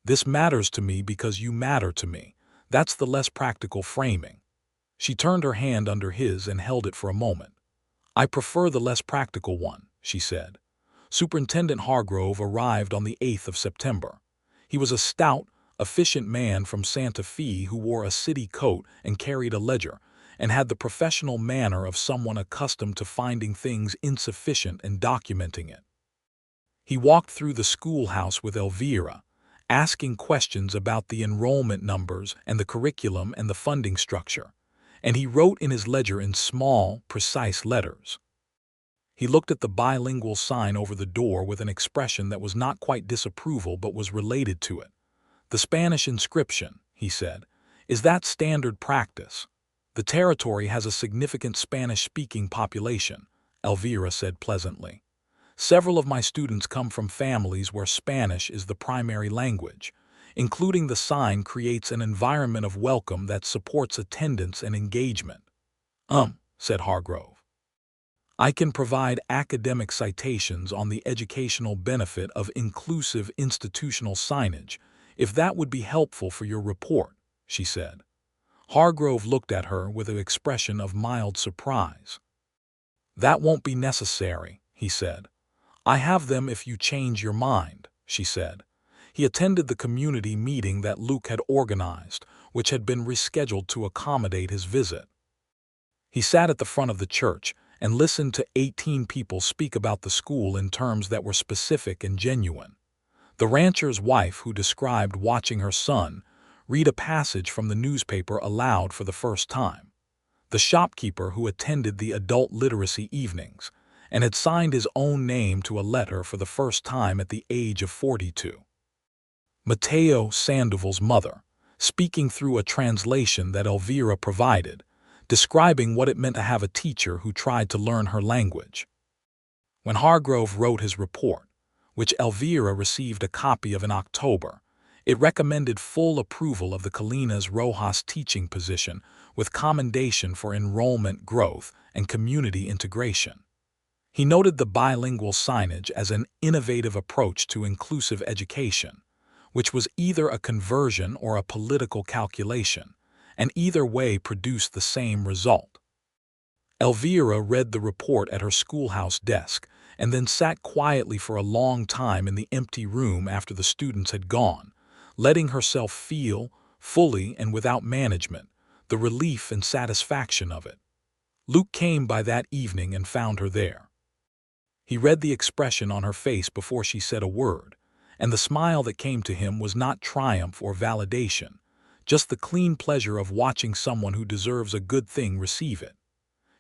"this matters to me because you matter to me. That's the less practical framing." She turned her hand under his and held it for a moment. "I prefer the less practical one," she said. Superintendent Hargrove arrived on the 8th of September. He was a stout, efficient man from Santa Fe who wore a city coat and carried a ledger, and had the professional manner of someone accustomed to finding things insufficient and documenting it. He walked through the schoolhouse with Elvira, asking questions about the enrollment numbers and the curriculum and the funding structure, and he wrote in his ledger in small, precise letters. He looked at the bilingual sign over the door with an expression that was not quite disapproval but was related to it. "The Spanish inscription," he said, "is that standard practice?" "The territory has a significant Spanish-speaking population," Elvira said pleasantly. "Several of my students come from families where Spanish is the primary language. Including the sign creates an environment of welcome that supports attendance and engagement." Said Hargrove. "I can provide academic citations on the educational benefit of inclusive institutional signage, if that would be helpful for your report," she said. Hargrove looked at her with an expression of mild surprise. "That won't be necessary," he said. "I have them if you change your mind," she said. He attended the community meeting that Luke had organized, which had been rescheduled to accommodate his visit. He sat at the front of the church and listened to 18 people speak about the school in terms that were specific and genuine. The rancher's wife, who described watching her son read a passage from the newspaper aloud for the first time. The shopkeeper who attended the adult literacy evenings and had signed his own name to a letter for the first time at the age of 42. Mateo Sandoval's mother, speaking through a translation that Elvira provided, describing what it meant to have a teacher who tried to learn her language. When Hargrove wrote his report, which Elvira received a copy of in October, it recommended full approval of the Colinas Rojas teaching position with commendation for enrollment growth and community integration. He noted the bilingual signage as an innovative approach to inclusive education, which was either a conversion or a political calculation, and either way produced the same result. Elvira read the report at her schoolhouse desk and then sat quietly for a long time in the empty room after the students had gone, letting herself feel, fully and without management, the relief and satisfaction of it. Luke came by that evening and found her there. He read the expression on her face before she said a word, and the smile that came to him was not triumph or validation, just the clean pleasure of watching someone who deserves a good thing receive it.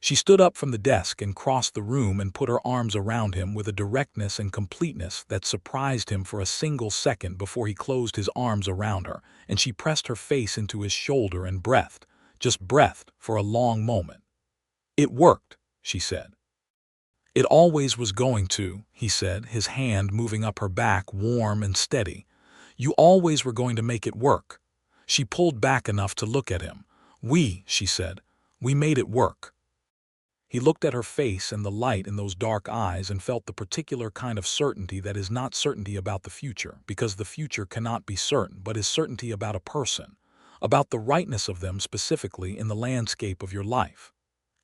She stood up from the desk and crossed the room and put her arms around him with a directness and completeness that surprised him for a single second before he closed his arms around her, and she pressed her face into his shoulder and breathed, just breathed, for a long moment. "It worked," she said. "It always was going to," he said, his hand moving up her back, warm and steady. "You always were going to make it work." She pulled back enough to look at him. She said, "we made it work." He looked at her face and the light in those dark eyes and felt the particular kind of certainty that is not certainty about the future, because the future cannot be certain, but is certainty about a person, about the rightness of them specifically in the landscape of your life.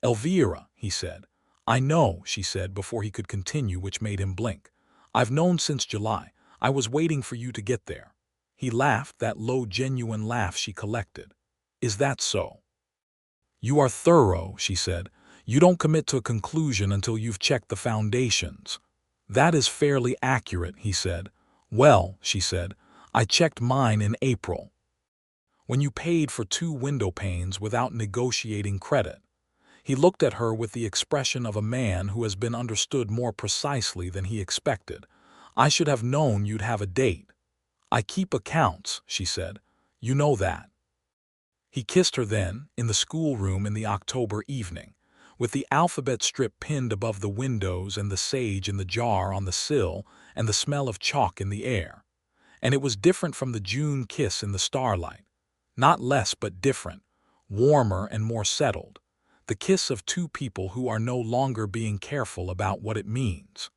"Elvira," he said. "I know," she said before he could continue, which made him blink. "I've known since July. I was waiting for you to get there." He laughed, that low, genuine laugh she collected. "Is that so?" "You are thorough," she said. "You don't commit to a conclusion until you've checked the foundations." "That is fairly accurate," he said. "Well," she said, "I checked mine in April." "When you paid for 2 window panes without negotiating credit." He looked at her with the expression of a man who has been understood more precisely than he expected. "I should have known you'd have a date." "I keep accounts," she said. "You know that." He kissed her then, in the schoolroom in the October evening, with the alphabet strip pinned above the windows and the sage in the jar on the sill and the smell of chalk in the air. And it was different from the June kiss in the starlight. Not less but different, warmer and more settled. The kiss of 2 people who are no longer being careful about what it means.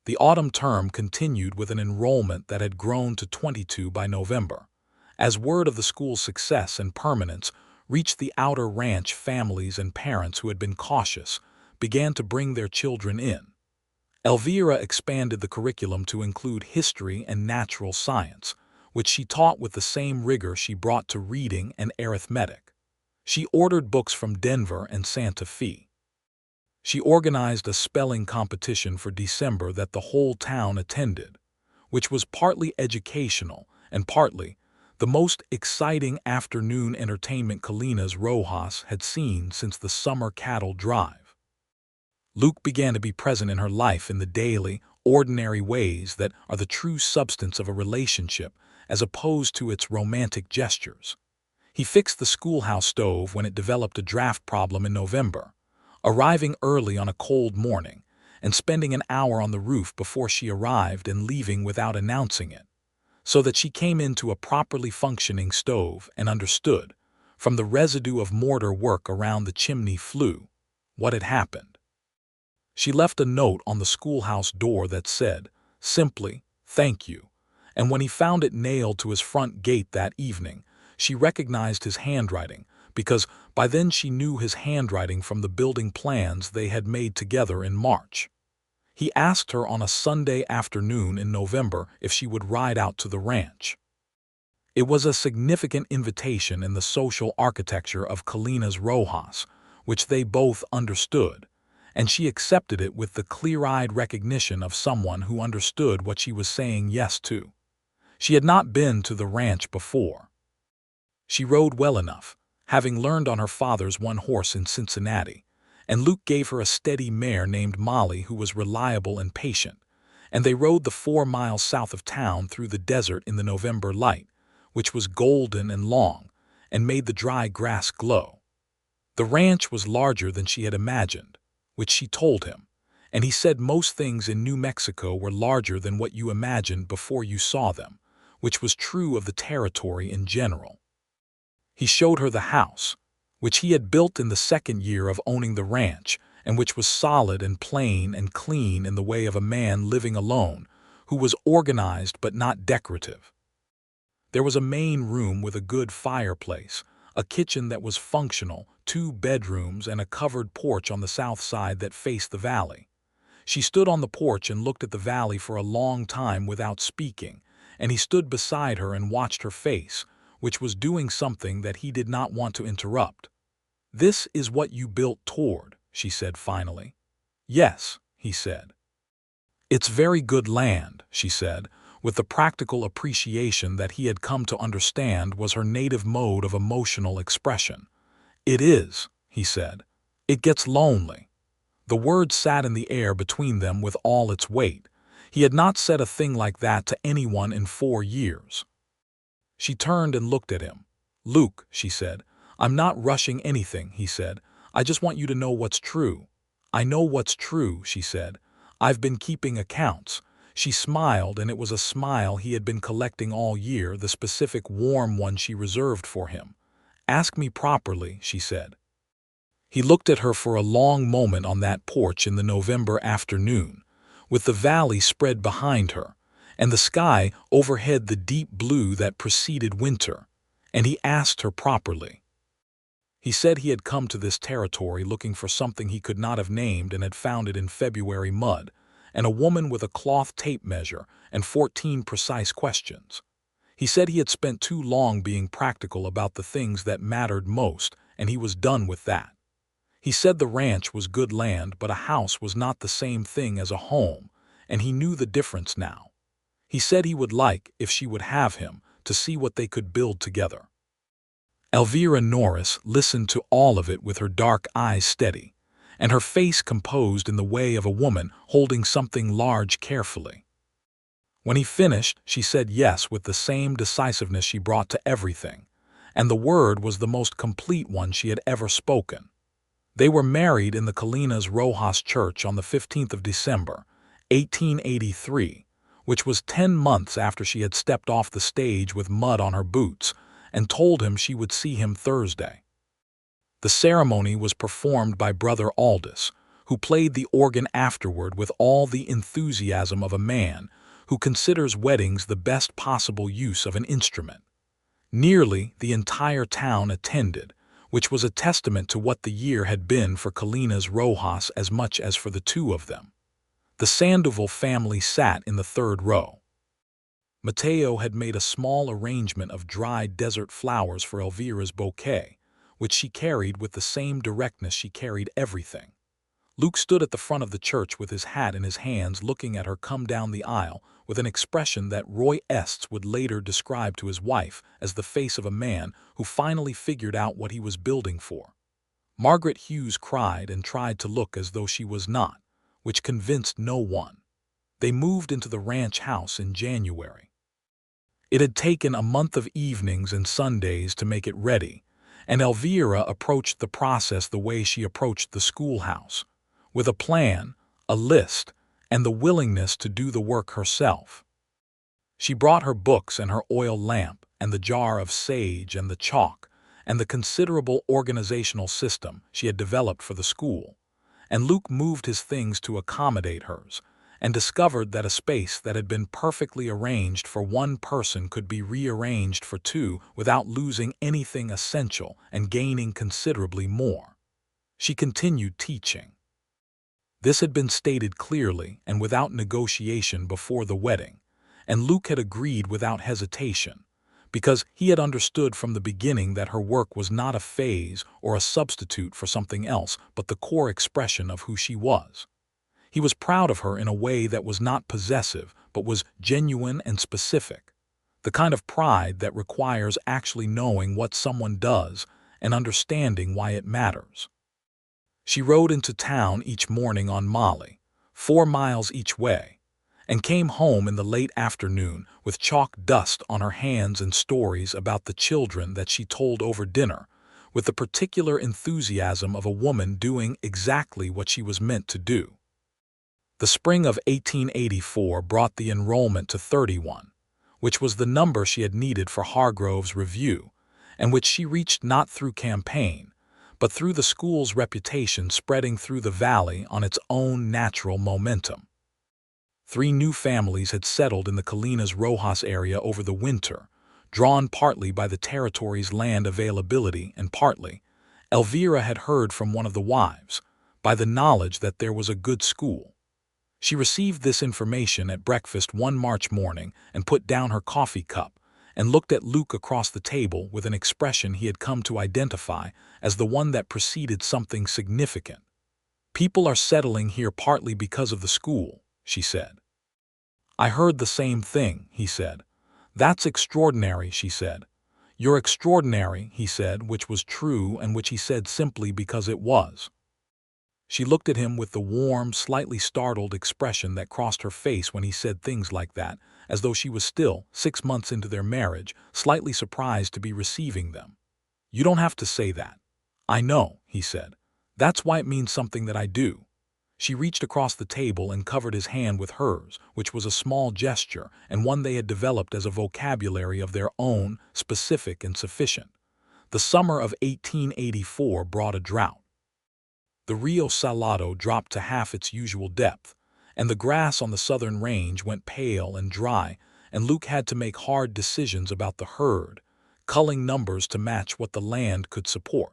The autumn term continued with an enrollment that had grown to 22 by November. As word of the school's success and permanence reached the outer ranch, families and parents who had been cautious began to bring their children in. Elvira expanded the curriculum to include history and natural science, which she taught with the same rigor she brought to reading and arithmetic. She ordered books from Denver and Santa Fe. She organized a spelling competition for December that the whole town attended, which was partly educational and partly the most exciting afternoon entertainment Colinas Rojas had seen since the summer cattle drive. Luke began to be present in her life in the daily, ordinary ways that are the true substance of a relationship as opposed to its romantic gestures. He fixed the schoolhouse stove when it developed a draft problem in November, arriving early on a cold morning and spending an hour on the roof before she arrived and leaving without announcing it, so that she came into a properly functioning stove and understood, from the residue of mortar work around the chimney flue, what had happened. She left a note on the schoolhouse door that said, simply, "Thank you," and when he found it nailed to his front gate that evening, she recognized his handwriting, because by then she knew his handwriting from the building plans they had made together in March. He asked her on a Sunday afternoon in November if she would ride out to the ranch. It was a significant invitation in the social architecture of Colinas Rojas, which they both understood, and she accepted it with the clear-eyed recognition of someone who understood what she was saying yes to. She had not been to the ranch before. She rode well enough, having learned on her father's one horse in Cincinnati, and Luke gave her a steady mare named Molly who was reliable and patient, and they rode the 4 miles south of town through the desert in the November light, which was golden and long, and made the dry grass glow. The ranch was larger than she had imagined, which she told him, and he said most things in New Mexico were larger than what you imagined before you saw them, which was true of the territory in general. He showed her the house, which he had built in the second year of owning the ranch, and which was solid and plain and clean in the way of a man living alone, who was organized but not decorative. There was a main room with a good fireplace, a kitchen that was functional, 2 bedrooms, and a covered porch on the south side that faced the valley. She stood on the porch and looked at the valley for a long time without speaking, and he stood beside her and watched her face, which was doing something that he did not want to interrupt. "This is what you built toward," she said finally. "Yes," he said. "It's very good land," she said, with the practical appreciation that he had come to understand was her native mode of emotional expression. "It is," he said. "It gets lonely." The word sat in the air between them with all its weight. He had not said a thing like that to anyone in 4 years. She turned and looked at him. "Luke," she said, "I'm not rushing anything," he said. "I just want you to know what's true." "I know what's true," she said. "I've been keeping accounts." She smiled, and it was a smile he had been collecting all year, the specific warm one she reserved for him. "Ask me properly," she said. He looked at her for a long moment on that porch in the November afternoon, with the valley spread behind her, and the sky overhead the deep blue that preceded winter, and he asked her properly. He said he had come to this territory looking for something he could not have named and had found it in February mud, and a woman with a cloth tape measure and 14 precise questions. He said he had spent too long being practical about the things that mattered most, and he was done with that. He said the ranch was good land, but a house was not the same thing as a home, and he knew the difference now. He said he would like, if she would have him, to see what they could build together. Elvira Norris listened to all of it with her dark eyes steady, and her face composed in the way of a woman holding something large carefully. When he finished, she said yes with the same decisiveness she brought to everything, and the word was the most complete one she had ever spoken. They were married in the Colinas Rojas Church on the 15th of December, 1883, which was 10 months after she had stepped off the stage with mud on her boots and told him she would see him Thursday. The ceremony was performed by Brother Aldous, who played the organ afterward with all the enthusiasm of a man who considers weddings the best possible use of an instrument. Nearly the entire town attended, which was a testament to what the year had been for Colinas Rojas as much as for the two of them. The Sandoval family sat in the 3rd row. Mateo had made a small arrangement of dried desert flowers for Elvira's bouquet, which she carried with the same directness she carried everything. Luke stood at the front of the church with his hat in his hands, looking at her come down the aisle with an expression that Roy Estes would later describe to his wife as the face of a man who finally figured out what he was building for. Margaret Hughes cried and tried to look as though she was not, which convinced no one. They moved into the ranch house in January. It had taken a month of evenings and Sundays to make it ready, and Elvira approached the process the way she approached the schoolhouse, with a plan, a list, and the willingness to do the work herself. She brought her books and her oil lamp and the jar of sage and the chalk and the considerable organizational system she had developed for the school, and Luke moved his things to accommodate hers, and discovered that a space that had been perfectly arranged for one person could be rearranged for two without losing anything essential and gaining considerably more. She continued teaching. This had been stated clearly and without negotiation before the wedding, and Luke had agreed without hesitation, because he had understood from the beginning that her work was not a phase or a substitute for something else but the core expression of who she was. He was proud of her in a way that was not possessive but was genuine and specific, the kind of pride that requires actually knowing what someone does and understanding why it matters. She rode into town each morning on Molly, 4 miles each way, and came home in the late afternoon with chalk dust on her hands and stories about the children that she told over dinner, with the particular enthusiasm of a woman doing exactly what she was meant to do. The spring of 1884 brought the enrollment to 31, which was the number she had needed for Hargrove's review, and which she reached not through campaign, but through the school's reputation spreading through the valley on its own natural momentum. 3 new families had settled in the Colinas Rojas area over the winter, drawn partly by the territory's land availability and partly, Elvira had heard from one of the wives, by the knowledge that there was a good school. She received this information at breakfast one March morning and put down her coffee cup and looked at Luke across the table with an expression he had come to identify as the one that preceded something significant. "People are settling here partly because of the school," she said. "I heard the same thing," he said. "That's extraordinary," she said. "You're extraordinary," he said, which was true and which he said simply because it was. She looked at him with the warm, slightly startled expression that crossed her face when he said things like that, as though she was still, 6 months into their marriage, slightly surprised to be receiving them. "You don't have to say that." "I know," he said. "That's why it means something that I do." She reached across the table and covered his hand with hers, which was a small gesture and one they had developed as a vocabulary of their own, specific and sufficient. The summer of 1884 brought a drought. The Rio Salado dropped to half its usual depth, and the grass on the southern range went pale and dry, and Luke had to make hard decisions about the herd, culling numbers to match what the land could support.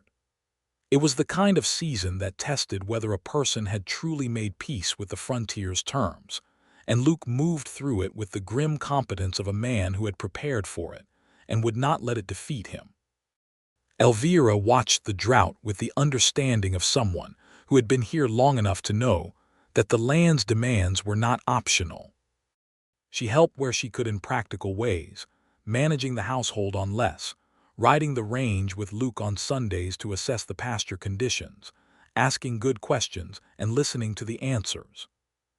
It was the kind of season that tested whether a person had truly made peace with the frontier's terms, and Luke moved through it with the grim competence of a man who had prepared for it and would not let it defeat him. Elvira watched the drought with the understanding of someone who had been here long enough to know that the land's demands were not optional. She helped where she could in practical ways, managing the household on less, riding the range with Luke on Sundays to assess the pasture conditions, asking good questions and listening to the answers.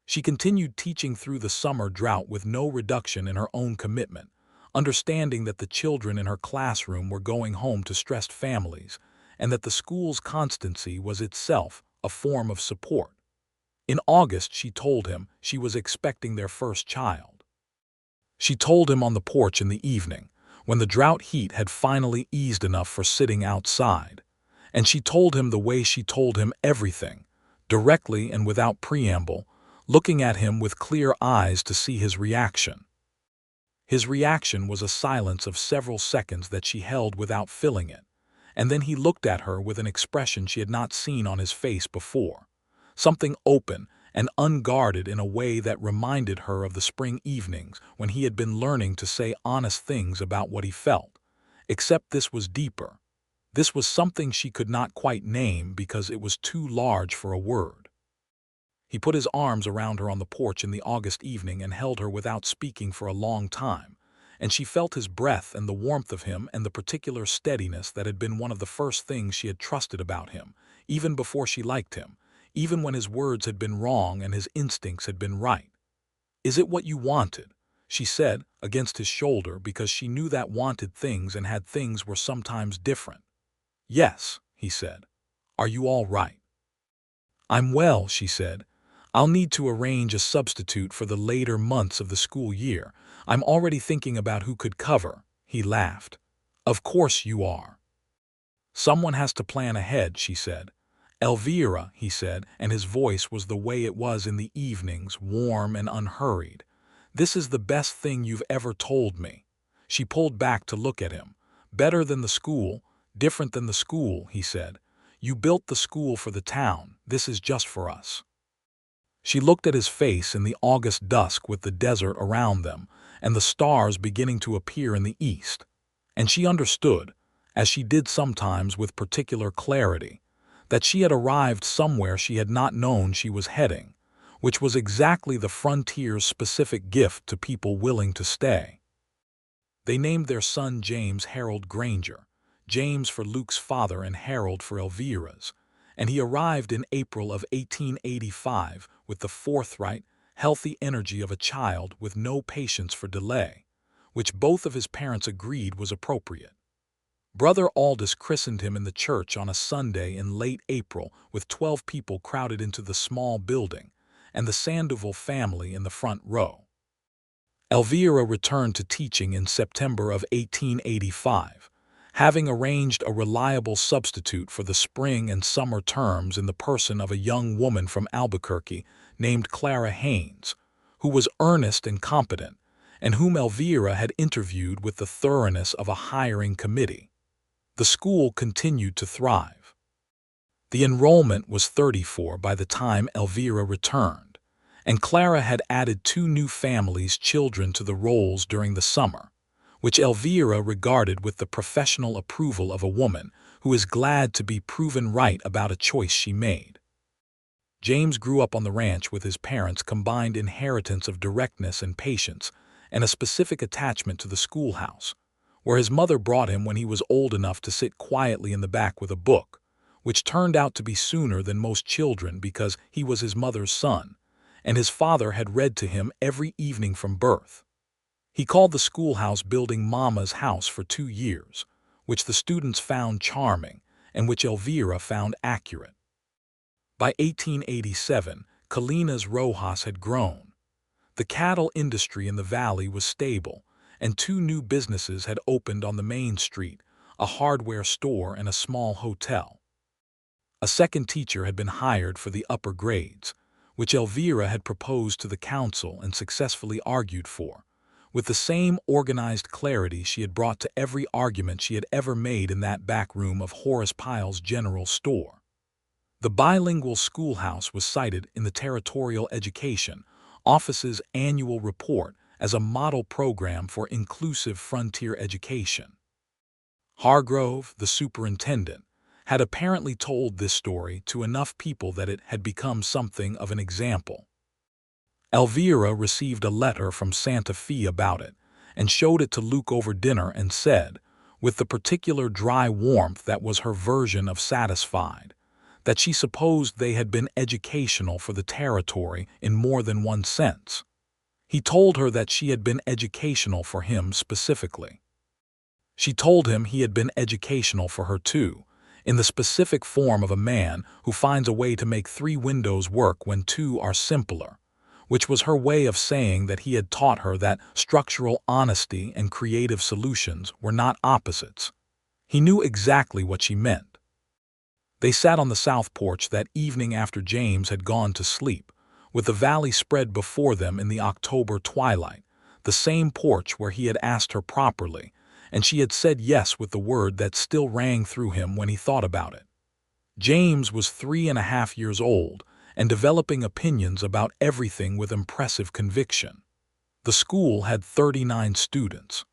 She continued teaching through the summer drought with no reduction in her own commitment, understanding that the children in her classroom were going home to stressed families, and that the school's constancy was itself a form of support. In August, she told him she was expecting their first child. She told him on the porch in the evening, when the drought heat had finally eased enough for sitting outside, and she told him the way she told him everything, directly and without preamble, looking at him with clear eyes to see his reaction. His reaction was a silence of several seconds that she held without filling it, and then he looked at her with an expression she had not seen on his face before, something open and unguarded in a way that reminded her of the spring evenings when he had been learning to say honest things about what he felt, except this was deeper. This was something she could not quite name because it was too large for a word. He put his arms around her on the porch in the August evening and held her without speaking for a long time, and she felt his breath and the warmth of him and the particular steadiness that had been one of the first things she had trusted about him, even before she liked him, even when his words had been wrong and his instincts had been right. "Is it what you wanted?" she said, against his shoulder, because she knew that wanted things and had things were sometimes different. "Yes," he said. "Are you all right?" "I'm well," she said. "I'll need to arrange a substitute for the later months of the school year. I'm already thinking about who could cover." He laughed. "Of course you are. Someone has to plan ahead," she said. "Elvira," he said, and his voice was the way it was in the evenings, warm and unhurried. "This is the best thing you've ever told me." She pulled back to look at him. "Better than the school, different than the school," he said. "You built the school for the town. This is just for us." She looked at his face in the August dusk with the desert around them and the stars beginning to appear in the east. And she understood, as she did sometimes with particular clarity, that she had arrived somewhere she had not known she was heading, which was exactly the frontier's specific gift to people willing to stay. They named their son James Harold Granger, James for Luke's father and Harold for Elvira's, and he arrived in April of 1885 with the forthright, healthy energy of a child with no patience for delay, which both of his parents agreed was appropriate. Brother Aldous christened him in the church on a Sunday in late April with 12 people crowded into the small building, and the Sandoval family in the front row. Elvira returned to teaching in September of 1885, having arranged a reliable substitute for the spring and summer terms in the person of a young woman from Albuquerque named Clara Haynes, who was earnest and competent, and whom Elvira had interviewed with the thoroughness of a hiring committee. The school continued to thrive. The enrollment was 34 by the time Elvira returned, and Clara had added 2 new families' children to the rolls during the summer, which Elvira regarded with the professional approval of a woman who is glad to be proven right about a choice she made. James grew up on the ranch with his parents' combined inheritance of directness and patience and a specific attachment to the schoolhouse, where his mother brought him when he was old enough to sit quietly in the back with a book, which turned out to be sooner than most children because he was his mother's son, and his father had read to him every evening from birth. He called the schoolhouse building Mama's house for 2 years, which the students found charming and which Elvira found accurate. By 1887, Colinas Rojas had grown. The cattle industry in the valley was stable, and 2 new businesses had opened on the main street, a hardware store and a small hotel. A second teacher had been hired for the upper grades, which Elvira had proposed to the council and successfully argued for, with the same organized clarity she had brought to every argument she had ever made in that back room of Horace Pyle's general store. The bilingual schoolhouse was cited in the Territorial Education Office's annual report as a model program for inclusive frontier education. Hargrove, the superintendent, had apparently told this story to enough people that it had become something of an example. Elvira received a letter from Santa Fe about it and showed it to Luke over dinner and said, with the particular dry warmth that was her version of satisfied, that she supposed they had been educational for the territory in more than one sense. He told her that she had been educational for him specifically. She told him he had been educational for her too, in the specific form of a man who finds a way to make 3 windows work when 2 are simpler, which was her way of saying that he had taught her that structural honesty and creative solutions were not opposites. He knew exactly what she meant. They sat on the south porch that evening after James had gone to sleep, with the valley spread before them in the October twilight, the same porch where he had asked her properly, and she had said yes with the word that still rang through him when he thought about it. James was 3.5 years old and developing opinions about everything with impressive conviction. The school had 39 students.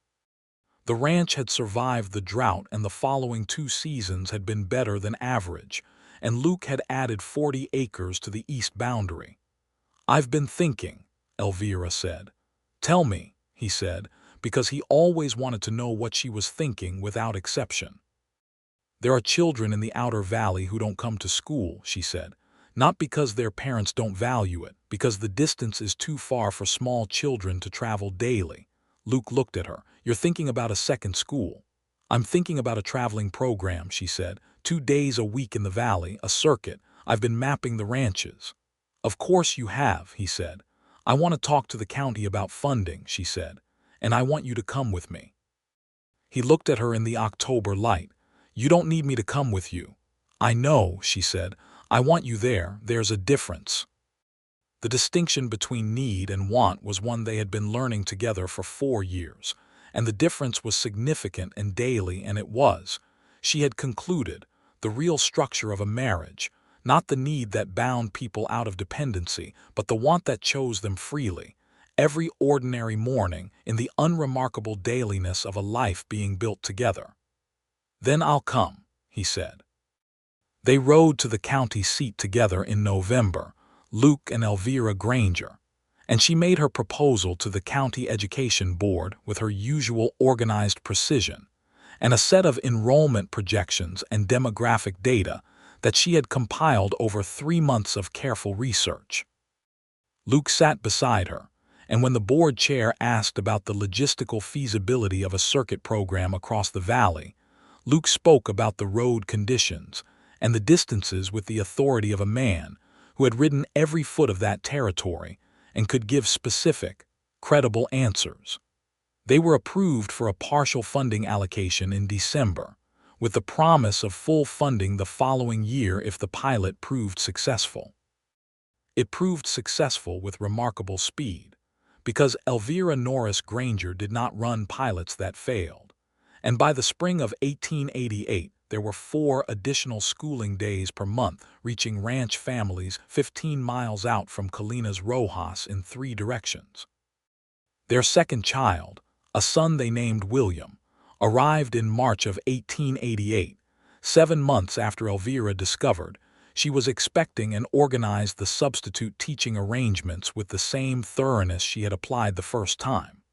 The ranch had survived the drought and the following 2 seasons had been better than average, and Luke had added 40 acres to the east boundary. "I've been thinking," Elvira said. "Tell me," he said, because he always wanted to know what she was thinking without exception. There are children in the outer valley who don't come to school, she said. Not because their parents don't value it, because the distance is too far for small children to travel daily. Luke looked at her. You're thinking about a second school. I'm thinking about a traveling program, she said. 2 days a week in the valley, a circuit. I've been mapping the ranches. Of course you have, he said. I want to talk to the county about funding, she said. And I want you to come with me. He looked at her in the October light. You don't need me to come with you. I know, she said. I want you there. There's a difference. The distinction between need and want was one they had been learning together for 4 years, and the difference was significant and daily, and it was, she had concluded, the real structure of a marriage, not the need that bound people out of dependency, but the want that chose them freely, every ordinary morning in the unremarkable dailiness of a life being built together. Then I'll come, he said. They rode to the county seat together in November, Luke and Elvira Granger, and she made her proposal to the county education board with her usual organized precision, and a set of enrollment projections and demographic data that she had compiled over 3 months of careful research. Luke sat beside her, and when the board chair asked about the logistical feasibility of a circuit program across the valley, Luke spoke about the road conditions and the distances with the authority of a man who had ridden every foot of that territory and could give specific, credible answers. They were approved for a partial funding allocation in December, with the promise of full funding the following year if the pilot proved successful. It proved successful with remarkable speed, because Elvira Norris Granger did not run pilots that failed, and by the spring of 1888 there were 4 additional schooling days per month reaching ranch families 15 miles out from Colinas Rojas in 3 directions. Their second child, a son they named William, arrived in March of 1888, 7 months after Elvira discovered she was expecting and organized the substitute teaching arrangements with the same thoroughness she had applied the first time.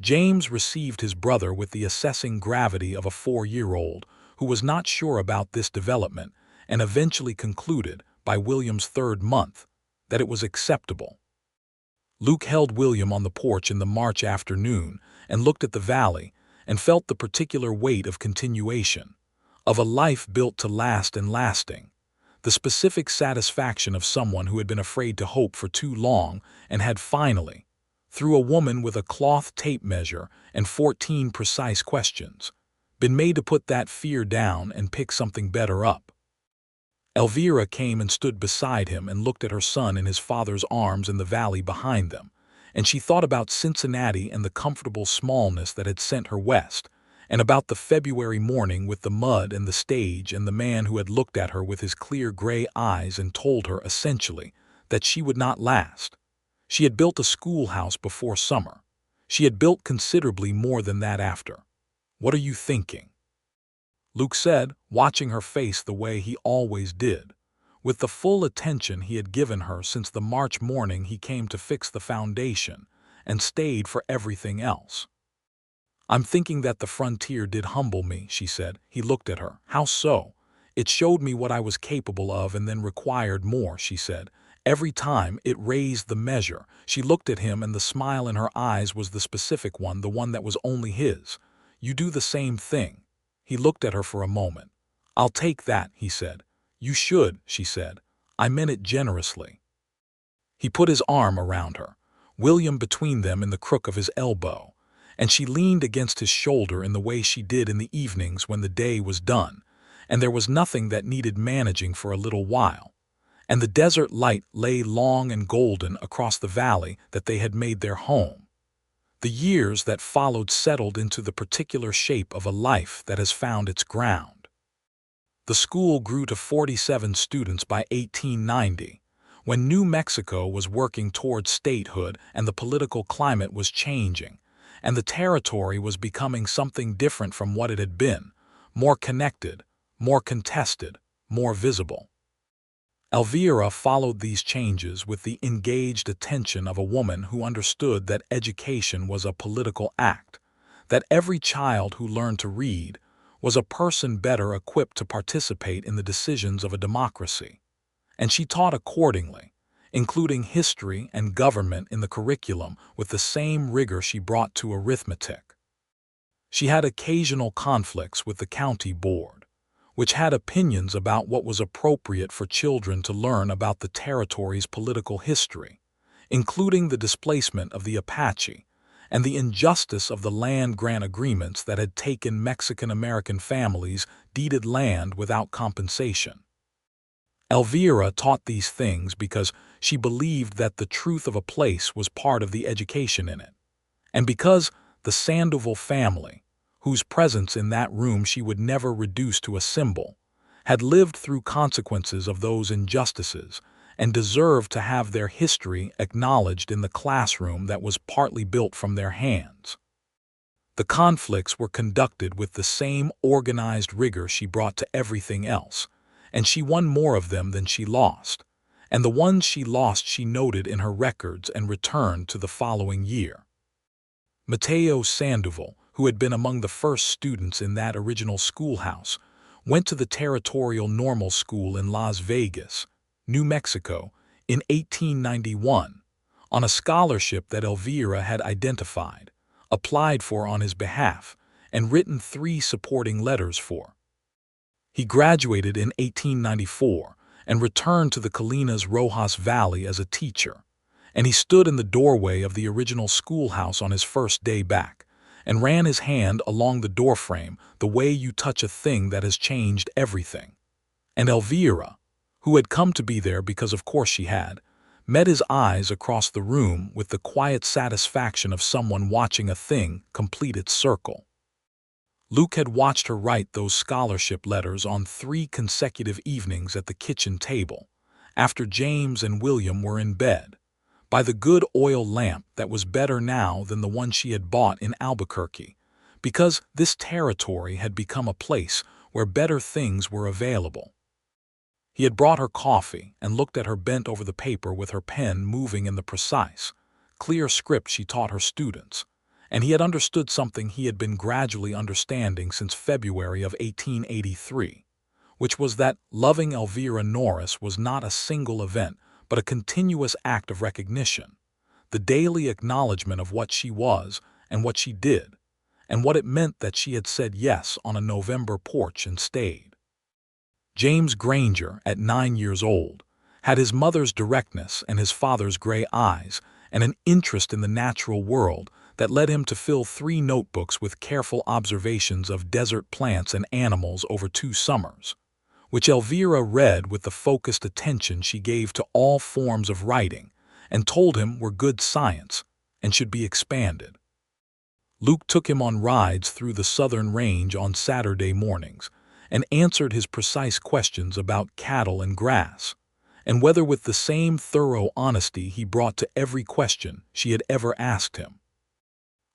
James received his brother with the assessing gravity of a 4-year-old who was not sure about this development and eventually concluded, by William's 3rd month, that it was acceptable. Luke held William on the porch in the March afternoon and looked at the valley and felt the particular weight of continuation, of a life built to last and lasting, the specific satisfaction of someone who had been afraid to hope for too long and had finally, through a woman with a cloth tape measure and 14 precise questions, been made to put that fear down and pick something better up. Elvira came and stood beside him and looked at her son in his father's arms in the valley behind them, and she thought about Cincinnati and the comfortable smallness that had sent her west, and about the February morning with the mud and the stage and the man who had looked at her with his clear gray eyes and told her, essentially, that she would not last. She had built a schoolhouse before summer. She had built considerably more than that after. What are you thinking? Luke said, watching her face the way he always did, with the full attention he had given her since the March morning he came to fix the foundation and stayed for everything else. I'm thinking that the frontier did humble me, she said. He looked at her. How so? It showed me what I was capable of and then required more, she said. Every time it raised the measure. She looked at him and the smile in her eyes was the specific one, the one that was only his. You do the same thing. He looked at her for a moment. I'll take that, he said. You should, she said. I meant it generously. He put his arm around her, William between them in the crook of his elbow, and she leaned against his shoulder in the way she did in the evenings when the day was done, and there was nothing that needed managing for a little while, and the desert light lay long and golden across the valley that they had made their home. The years that followed settled into the particular shape of a life that has found its ground. The school grew to 47 students by 1890, when New Mexico was working toward statehood and the political climate was changing, and the territory was becoming something different from what it had been, more connected, more contested, more visible. Elvira followed these changes with the engaged attention of a woman who understood that education was a political act, that every child who learned to read, was a person better equipped to participate in the decisions of a democracy, and she taught accordingly, including history and government in the curriculum with the same rigor she brought to arithmetic. She had occasional conflicts with the county board, which had opinions about what was appropriate for children to learn about the territory's political history, including the displacement of the Apache and the injustice of the land grant agreements that had taken Mexican-American families deeded land without compensation. Elvira taught these things because she believed that the truth of a place was part of the education in it, and because the Sandoval family, whose presence in that room she would never reduce to a symbol, had lived through consequences of those injustices and deserved to have their history acknowledged in the classroom that was partly built from their hands. The conflicts were conducted with the same organized rigor she brought to everything else, and she won more of them than she lost, and the ones she lost she noted in her records and returned to the following year. Mateo Sandoval, who had been among the first students in that original schoolhouse, went to the Territorial Normal School in Las Vegas, New Mexico, in 1891, on a scholarship that Elvira had identified, applied for on his behalf, and written 3 supporting letters for. He graduated in 1894 and returned to the Colinas Rojas Valley as a teacher, and he stood in the doorway of the original schoolhouse on his first day back and ran his hand along the doorframe the way you touch a thing that has changed everything. And Elvira, who had come to be there because of course she had, met his eyes across the room with the quiet satisfaction of someone watching a thing complete its circle. Luke had watched her write those scholarship letters on 3 consecutive evenings at the kitchen table, after James and William were in bed, by the good oil lamp that was better now than the one she had bought in Albuquerque, because this territory had become a place where better things were available. He had brought her coffee and looked at her bent over the paper with her pen moving in the precise, clear script she taught her students, and he had understood something he had been gradually understanding since February of 1883, which was that loving Elvira Norris was not a single event but a continuous act of recognition, the daily acknowledgement of what she was and what she did, and what it meant that she had said yes on a November porch and stayed. James Granger, at 9 years old, had his mother's directness and his father's gray eyes and an interest in the natural world that led him to fill 3 notebooks with careful observations of desert plants and animals over 2 summers, which Elvira read with the focused attention she gave to all forms of writing and told him were good science and should be expanded. Luke took him on rides through the southern range on Saturday mornings and answered his precise questions about cattle and grass, and whether with the same thorough honesty he brought to every question she had ever asked him.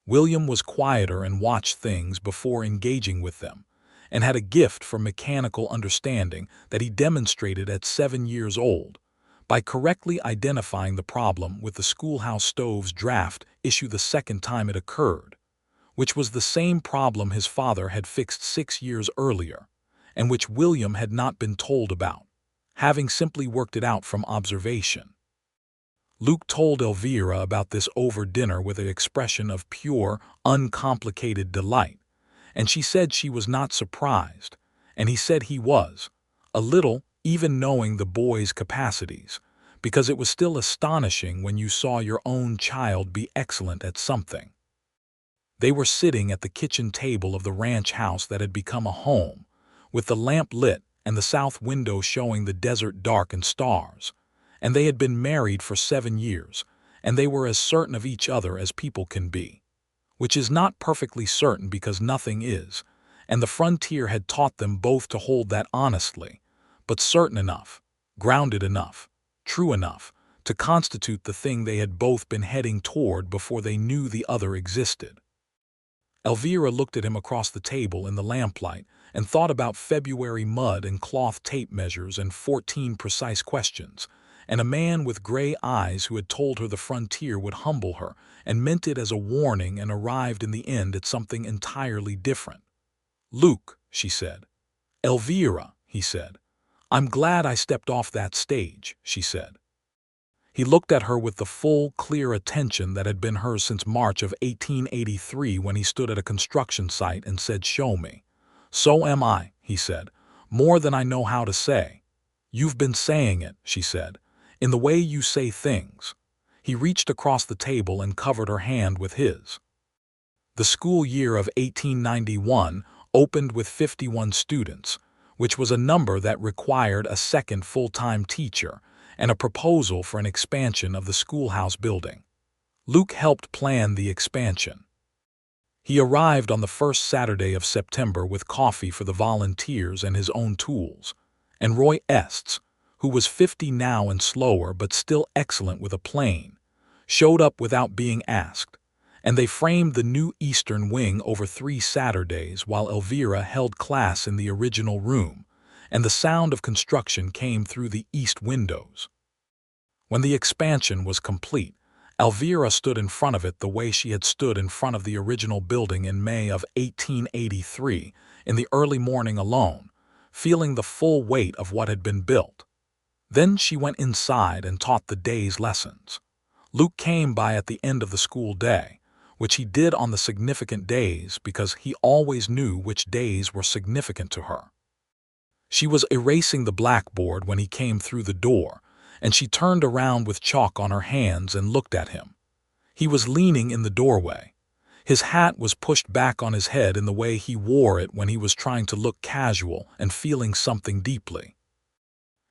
William was quieter and watched things before engaging with them, and had a gift for mechanical understanding that he demonstrated at 7 years old by correctly identifying the problem with the schoolhouse stove's draft issue the second time it occurred, which was the same problem his father had fixed 6 years earlier, and which William had not been told about, having simply worked it out from observation. Luke told Elvira about this over dinner with an expression of pure, uncomplicated delight, and she said she was not surprised, and he said he was, a little, even knowing the boy's capacities, because it was still astonishing when you saw your own child be excellent at something. They were sitting at the kitchen table of the ranch house that had become a home, with the lamp lit and the south window showing the desert dark and stars, and they had been married for 7 years, and they were as certain of each other as people can be, which is not perfectly certain because nothing is, and the frontier had taught them both to hold that honestly, but certain enough, grounded enough, true enough, to constitute the thing they had both been heading toward before they knew the other existed. Elvira looked at him across the table in the lamplight and thought about February mud and cloth tape measures and 14 precise questions, and a man with gray eyes who had told her the frontier would humble her and meant it as a warning and arrived in the end at something entirely different. "Luke," she said. "Elvira," he said. "I'm glad I stepped off that stage," she said. He looked at her with the full, clear attention that had been hers since March of 1883 when he stood at a construction site and said, "Show me." "So am I," he said, "more than I know how to say." "You've been saying it," she said, "in the way you say things." He reached across the table and covered her hand with his. The school year of 1891 opened with 51 students, which was a number that required a second full-time teacher and a proposal for an expansion of the schoolhouse building. Luke helped plan the expansion. He arrived on the first Saturday of September with coffee for the volunteers and his own tools, and Roy Estes, who was 50 now and slower but still excellent with a plane, showed up without being asked, and they framed the new eastern wing over 3 Saturdays while Elvira held class in the original room, and the sound of construction came through the east windows. When the expansion was complete, Elvira stood in front of it the way she had stood in front of the original building in May of 1883 in the early morning alone, feeling the full weight of what had been built. Then she went inside and taught the day's lessons. Luke came by at the end of the school day, which he did on the significant days because he always knew which days were significant to her. She was erasing the blackboard when he came through the door, and she turned around with chalk on her hands and looked at him. He was leaning in the doorway. His hat was pushed back on his head in the way he wore it when he was trying to look casual and feeling something deeply.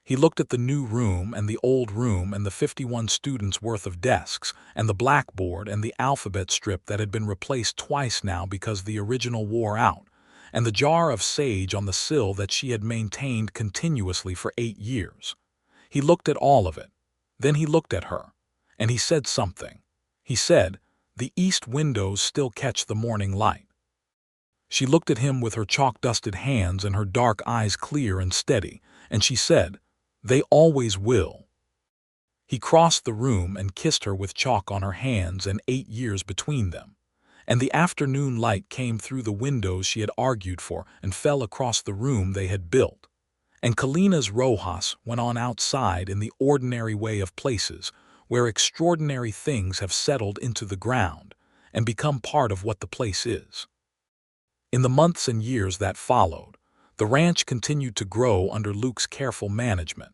He looked at the new room and the old room and the 51 students' worth of desks and the blackboard and the alphabet strip that had been replaced twice now because the original wore out, and the jar of sage on the sill that she had maintained continuously for 8 years. He looked at all of it. Then he looked at her, and he said something. He said, "The east windows still catch the morning light." She looked at him with her chalk-dusted hands and her dark eyes clear and steady, and she said, "They always will." He crossed the room and kissed her with chalk on her hands and 8 years between them, and the afternoon light came through the windows she had argued for and fell across the room they had built. And Kalina's Rojas went on outside in the ordinary way of places, where extraordinary things have settled into the ground and become part of what the place is. In the months and years that followed, the ranch continued to grow under Luke's careful management,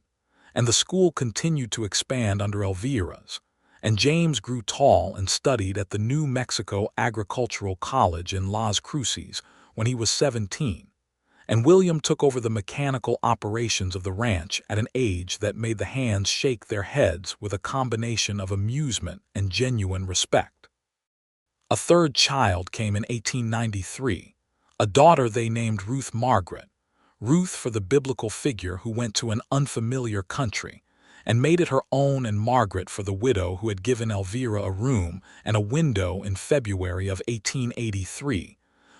and the school continued to expand under Elvira's, and James grew tall and studied at the New Mexico Agricultural College in Las Cruces when he was 17. And William took over the mechanical operations of the ranch at an age that made the hands shake their heads with a combination of amusement and genuine respect. A third child came in 1893, a daughter they named Ruth Margaret, Ruth for the biblical figure who went to an unfamiliar country and made it her own, and Margaret for the widow who had given Elvira a room and a window in February of 1883,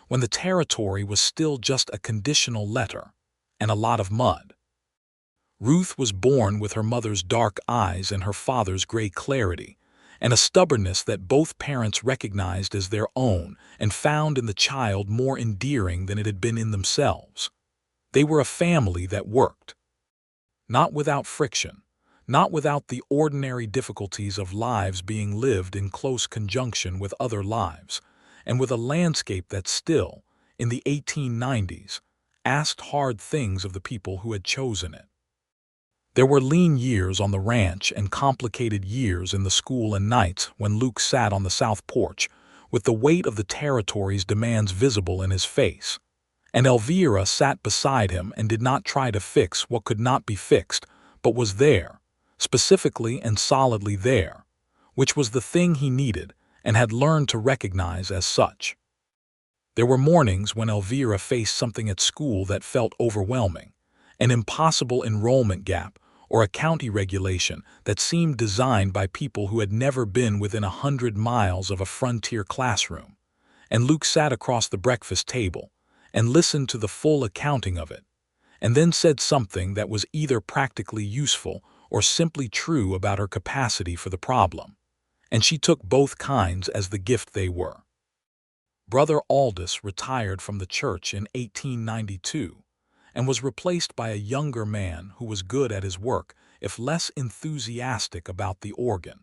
when the territory was still just a conditional letter and a lot of mud. Ruth was born with her mother's dark eyes and her father's gray clarity, and a stubbornness that both parents recognized as their own and found in the child more endearing than it had been in themselves. They were a family that worked. Not without friction, not without the ordinary difficulties of lives being lived in close conjunction with other lives, and with a landscape that still, in the 1890s, asked hard things of the people who had chosen it. There were lean years on the ranch and complicated years in the school and nights when Luke sat on the south porch, with the weight of the territory's demands visible in his face, and Elvira sat beside him and did not try to fix what could not be fixed, but was there, specifically and solidly there, which was the thing he needed and had learned to recognize as such. There were mornings when Elvira faced something at school that felt overwhelming, an impossible enrollment gap or a county regulation that seemed designed by people who had never been within 100 miles of a frontier classroom, and Luke sat across the breakfast table and listened to the full accounting of it, and then said something that was either practically useful or simply true about her capacity for the problem. And she took both kinds as the gift they were. Brother Aldous retired from the church in 1892 and was replaced by a younger man who was good at his work, if less enthusiastic about the organ.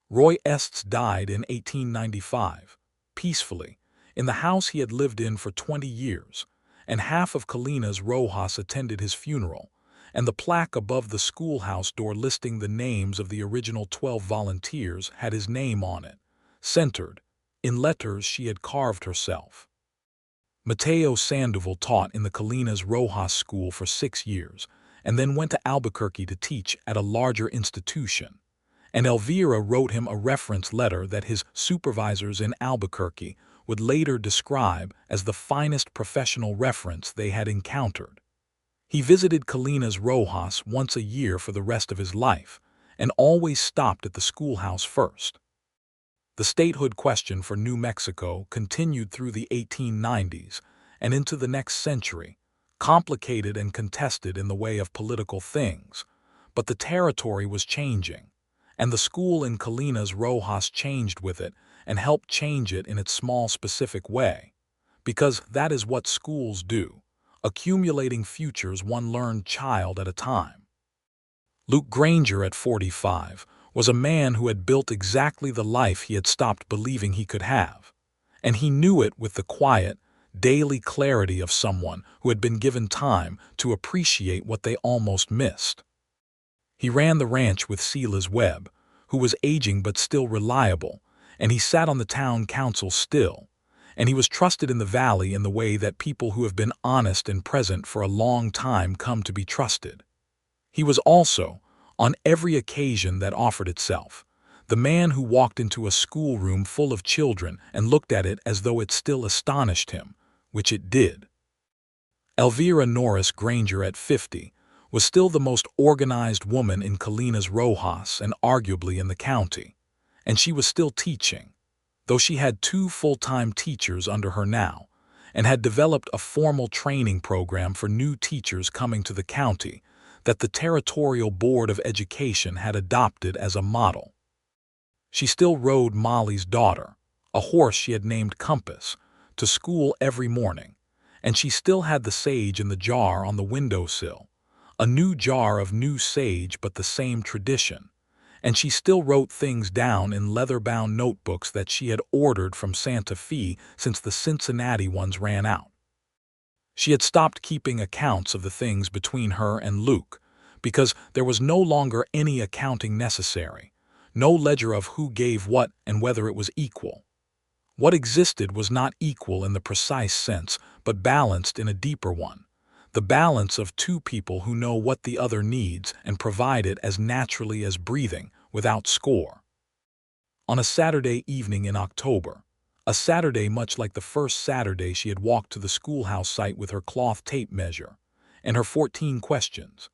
Roy Estes died in 1895, peacefully, in the house he had lived in for 20 years, and half of Colinas Rojas attended his funeral, and the plaque above the schoolhouse door listing the names of the original 12 volunteers had his name on it, centered, in letters she had carved herself. Mateo Sandoval taught in the Colinas Rojas School for 6 years, and then went to Albuquerque to teach at a larger institution, and Elvira wrote him a reference letter that his supervisors in Albuquerque would later describe as the finest professional reference they had encountered. He visited Colinas Rojas once a year for the rest of his life, and always stopped at the schoolhouse first. The statehood question for New Mexico continued through the 1890s and into the next century, complicated and contested in the way of political things, but the territory was changing, and the school in Colinas Rojas changed with it and helped change it in its small specific way, because that is what schools do, accumulating futures one learned child at a time. Luke Granger, at 45, was a man who had built exactly the life he had stopped believing he could have, and he knew it with the quiet, daily clarity of someone who had been given time to appreciate what they almost missed. He ran the ranch with Silas Webb, who was aging but still reliable, and he sat on the town council still, and he was trusted in the valley in the way that people who have been honest and present for a long time come to be trusted. He was also, on every occasion that offered itself, the man who walked into a schoolroom full of children and looked at it as though it still astonished him, which it did. Elvira Norris Granger, at 50, was still the most organized woman in Colinas Rojas and arguably in the county, and she was still teaching, though she had 2 full-time teachers under her now, and had developed a formal training program for new teachers coming to the county that the Territorial Board of Education had adopted as a model. She still rode Molly's daughter, a horse she had named Compass, to school every morning, and she still had the sage in the jar on the windowsill, a new jar of new sage but the same tradition, and she still wrote things down in leather-bound notebooks that she had ordered from Santa Fe since the Cincinnati ones ran out. She had stopped keeping accounts of the things between her and Luke, because there was no longer any accounting necessary, no ledger of who gave what and whether it was equal. What existed was not equal in the precise sense, but balanced in a deeper one, the balance of 2 people who know what the other needs and provide it as naturally as breathing, without score. On a Saturday evening in October, a Saturday much like the first Saturday she had walked to the schoolhouse site with her cloth tape measure and her 14 questions,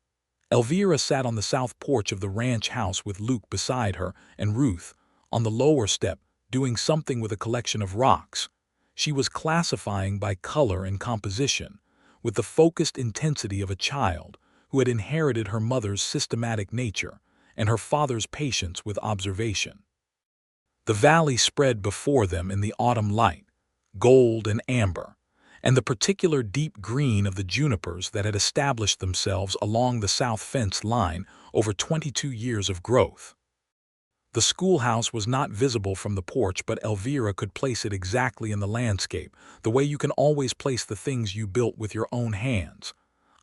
Elvira sat on the south porch of the ranch house with Luke beside her and Ruth on the lower step doing something with a collection of rocks. She was classifying by color and composition, with the focused intensity of a child who had inherited her mother's systematic nature and her father's patience with observation. The valley spread before them in the autumn light, gold and amber, and the particular deep green of the junipers that had established themselves along the south fence line over 22 years of growth. The schoolhouse was not visible from the porch, but Elvira could place it exactly in the landscape, the way you can always place the things you built with your own hands.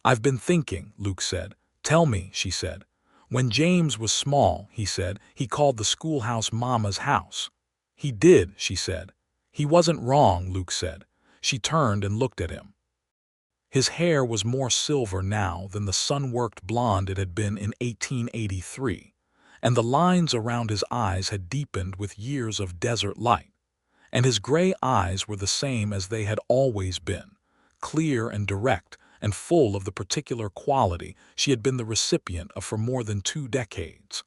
"I've been thinking," Luke said. "Tell me," she said. "When James was small," he said, "he called the schoolhouse Mama's house." "He did," she said. "He wasn't wrong," Luke said. She turned and looked at him. His hair was more silver now than the sun-worked blonde it had been in 1883. And the lines around his eyes had deepened with years of desert light, and his gray eyes were the same as they had always been, clear and direct and full of the particular quality she had been the recipient of for more than 2 decades.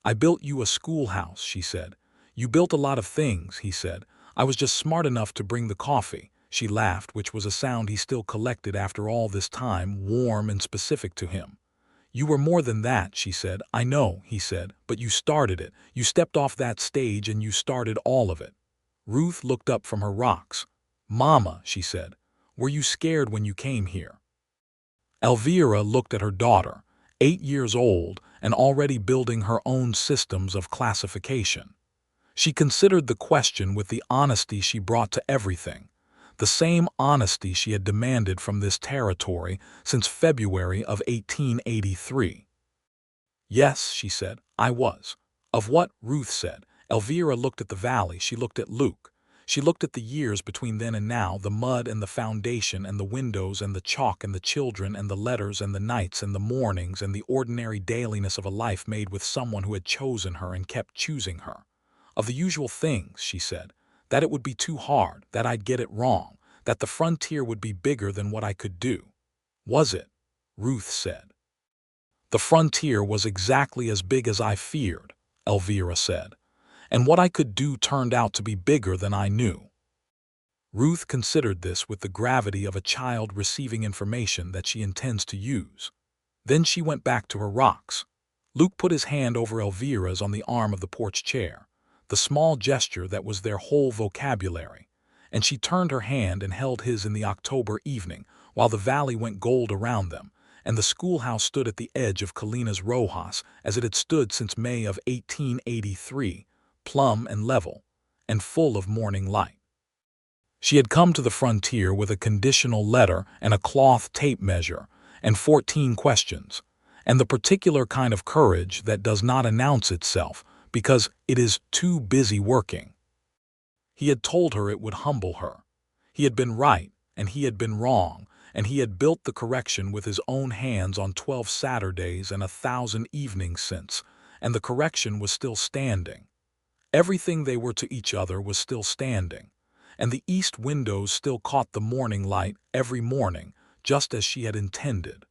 "I built you a schoolhouse," she said. "You built a lot of things," he said. "I was just smart enough to bring the coffee." She laughed, which was a sound he still collected after all this time, warm and specific to him. "You were more than that," she said. "I know," he said, "but you started it. You stepped off that stage and you started all of it." Ruth looked up from her rocks. "Mama," she said, "were you scared when you came here?" Elvira looked at her daughter, 8 years old and already building her own systems of classification. She considered the question with the honesty she brought to everything, the same honesty she had demanded from this territory since February of 1883. "Yes," she said, "I was." "Of what?" Ruth said. Elvira looked at the valley, she looked at Luke. She looked at the years between then and now, the mud and the foundation and the windows and the chalk and the children and the letters and the nights and the mornings and the ordinary dailiness of a life made with someone who had chosen her and kept choosing her. "Of the usual things," she said, "that it would be too hard, that I'd get it wrong, that the frontier would be bigger than what I could do." "Was it?" Ruth said. "The frontier was exactly as big as I feared," Elvira said, "and what I could do turned out to be bigger than I knew." Ruth considered this with the gravity of a child receiving information that she intends to use. Then she went back to her rocks. Luke put his hand over Elvira's on the arm of the porch chair, the small gesture that was their whole vocabulary, and she turned her hand and held his in the October evening while the valley went gold around them, and the schoolhouse stood at the edge of Kalina's Rojas as it had stood since May of 1883, plumb and level, and full of morning light. She had come to the frontier with a conditional letter and a cloth tape measure and 14 questions, and the particular kind of courage that does not announce itself because it is too busy working. He had told her it would humble her. He had been right, and he had been wrong, and he had built the correction with his own hands on 12 Saturdays and 1,000 evenings since, and the correction was still standing. Everything they were to each other was still standing, and the east windows still caught the morning light every morning, just as she had intended.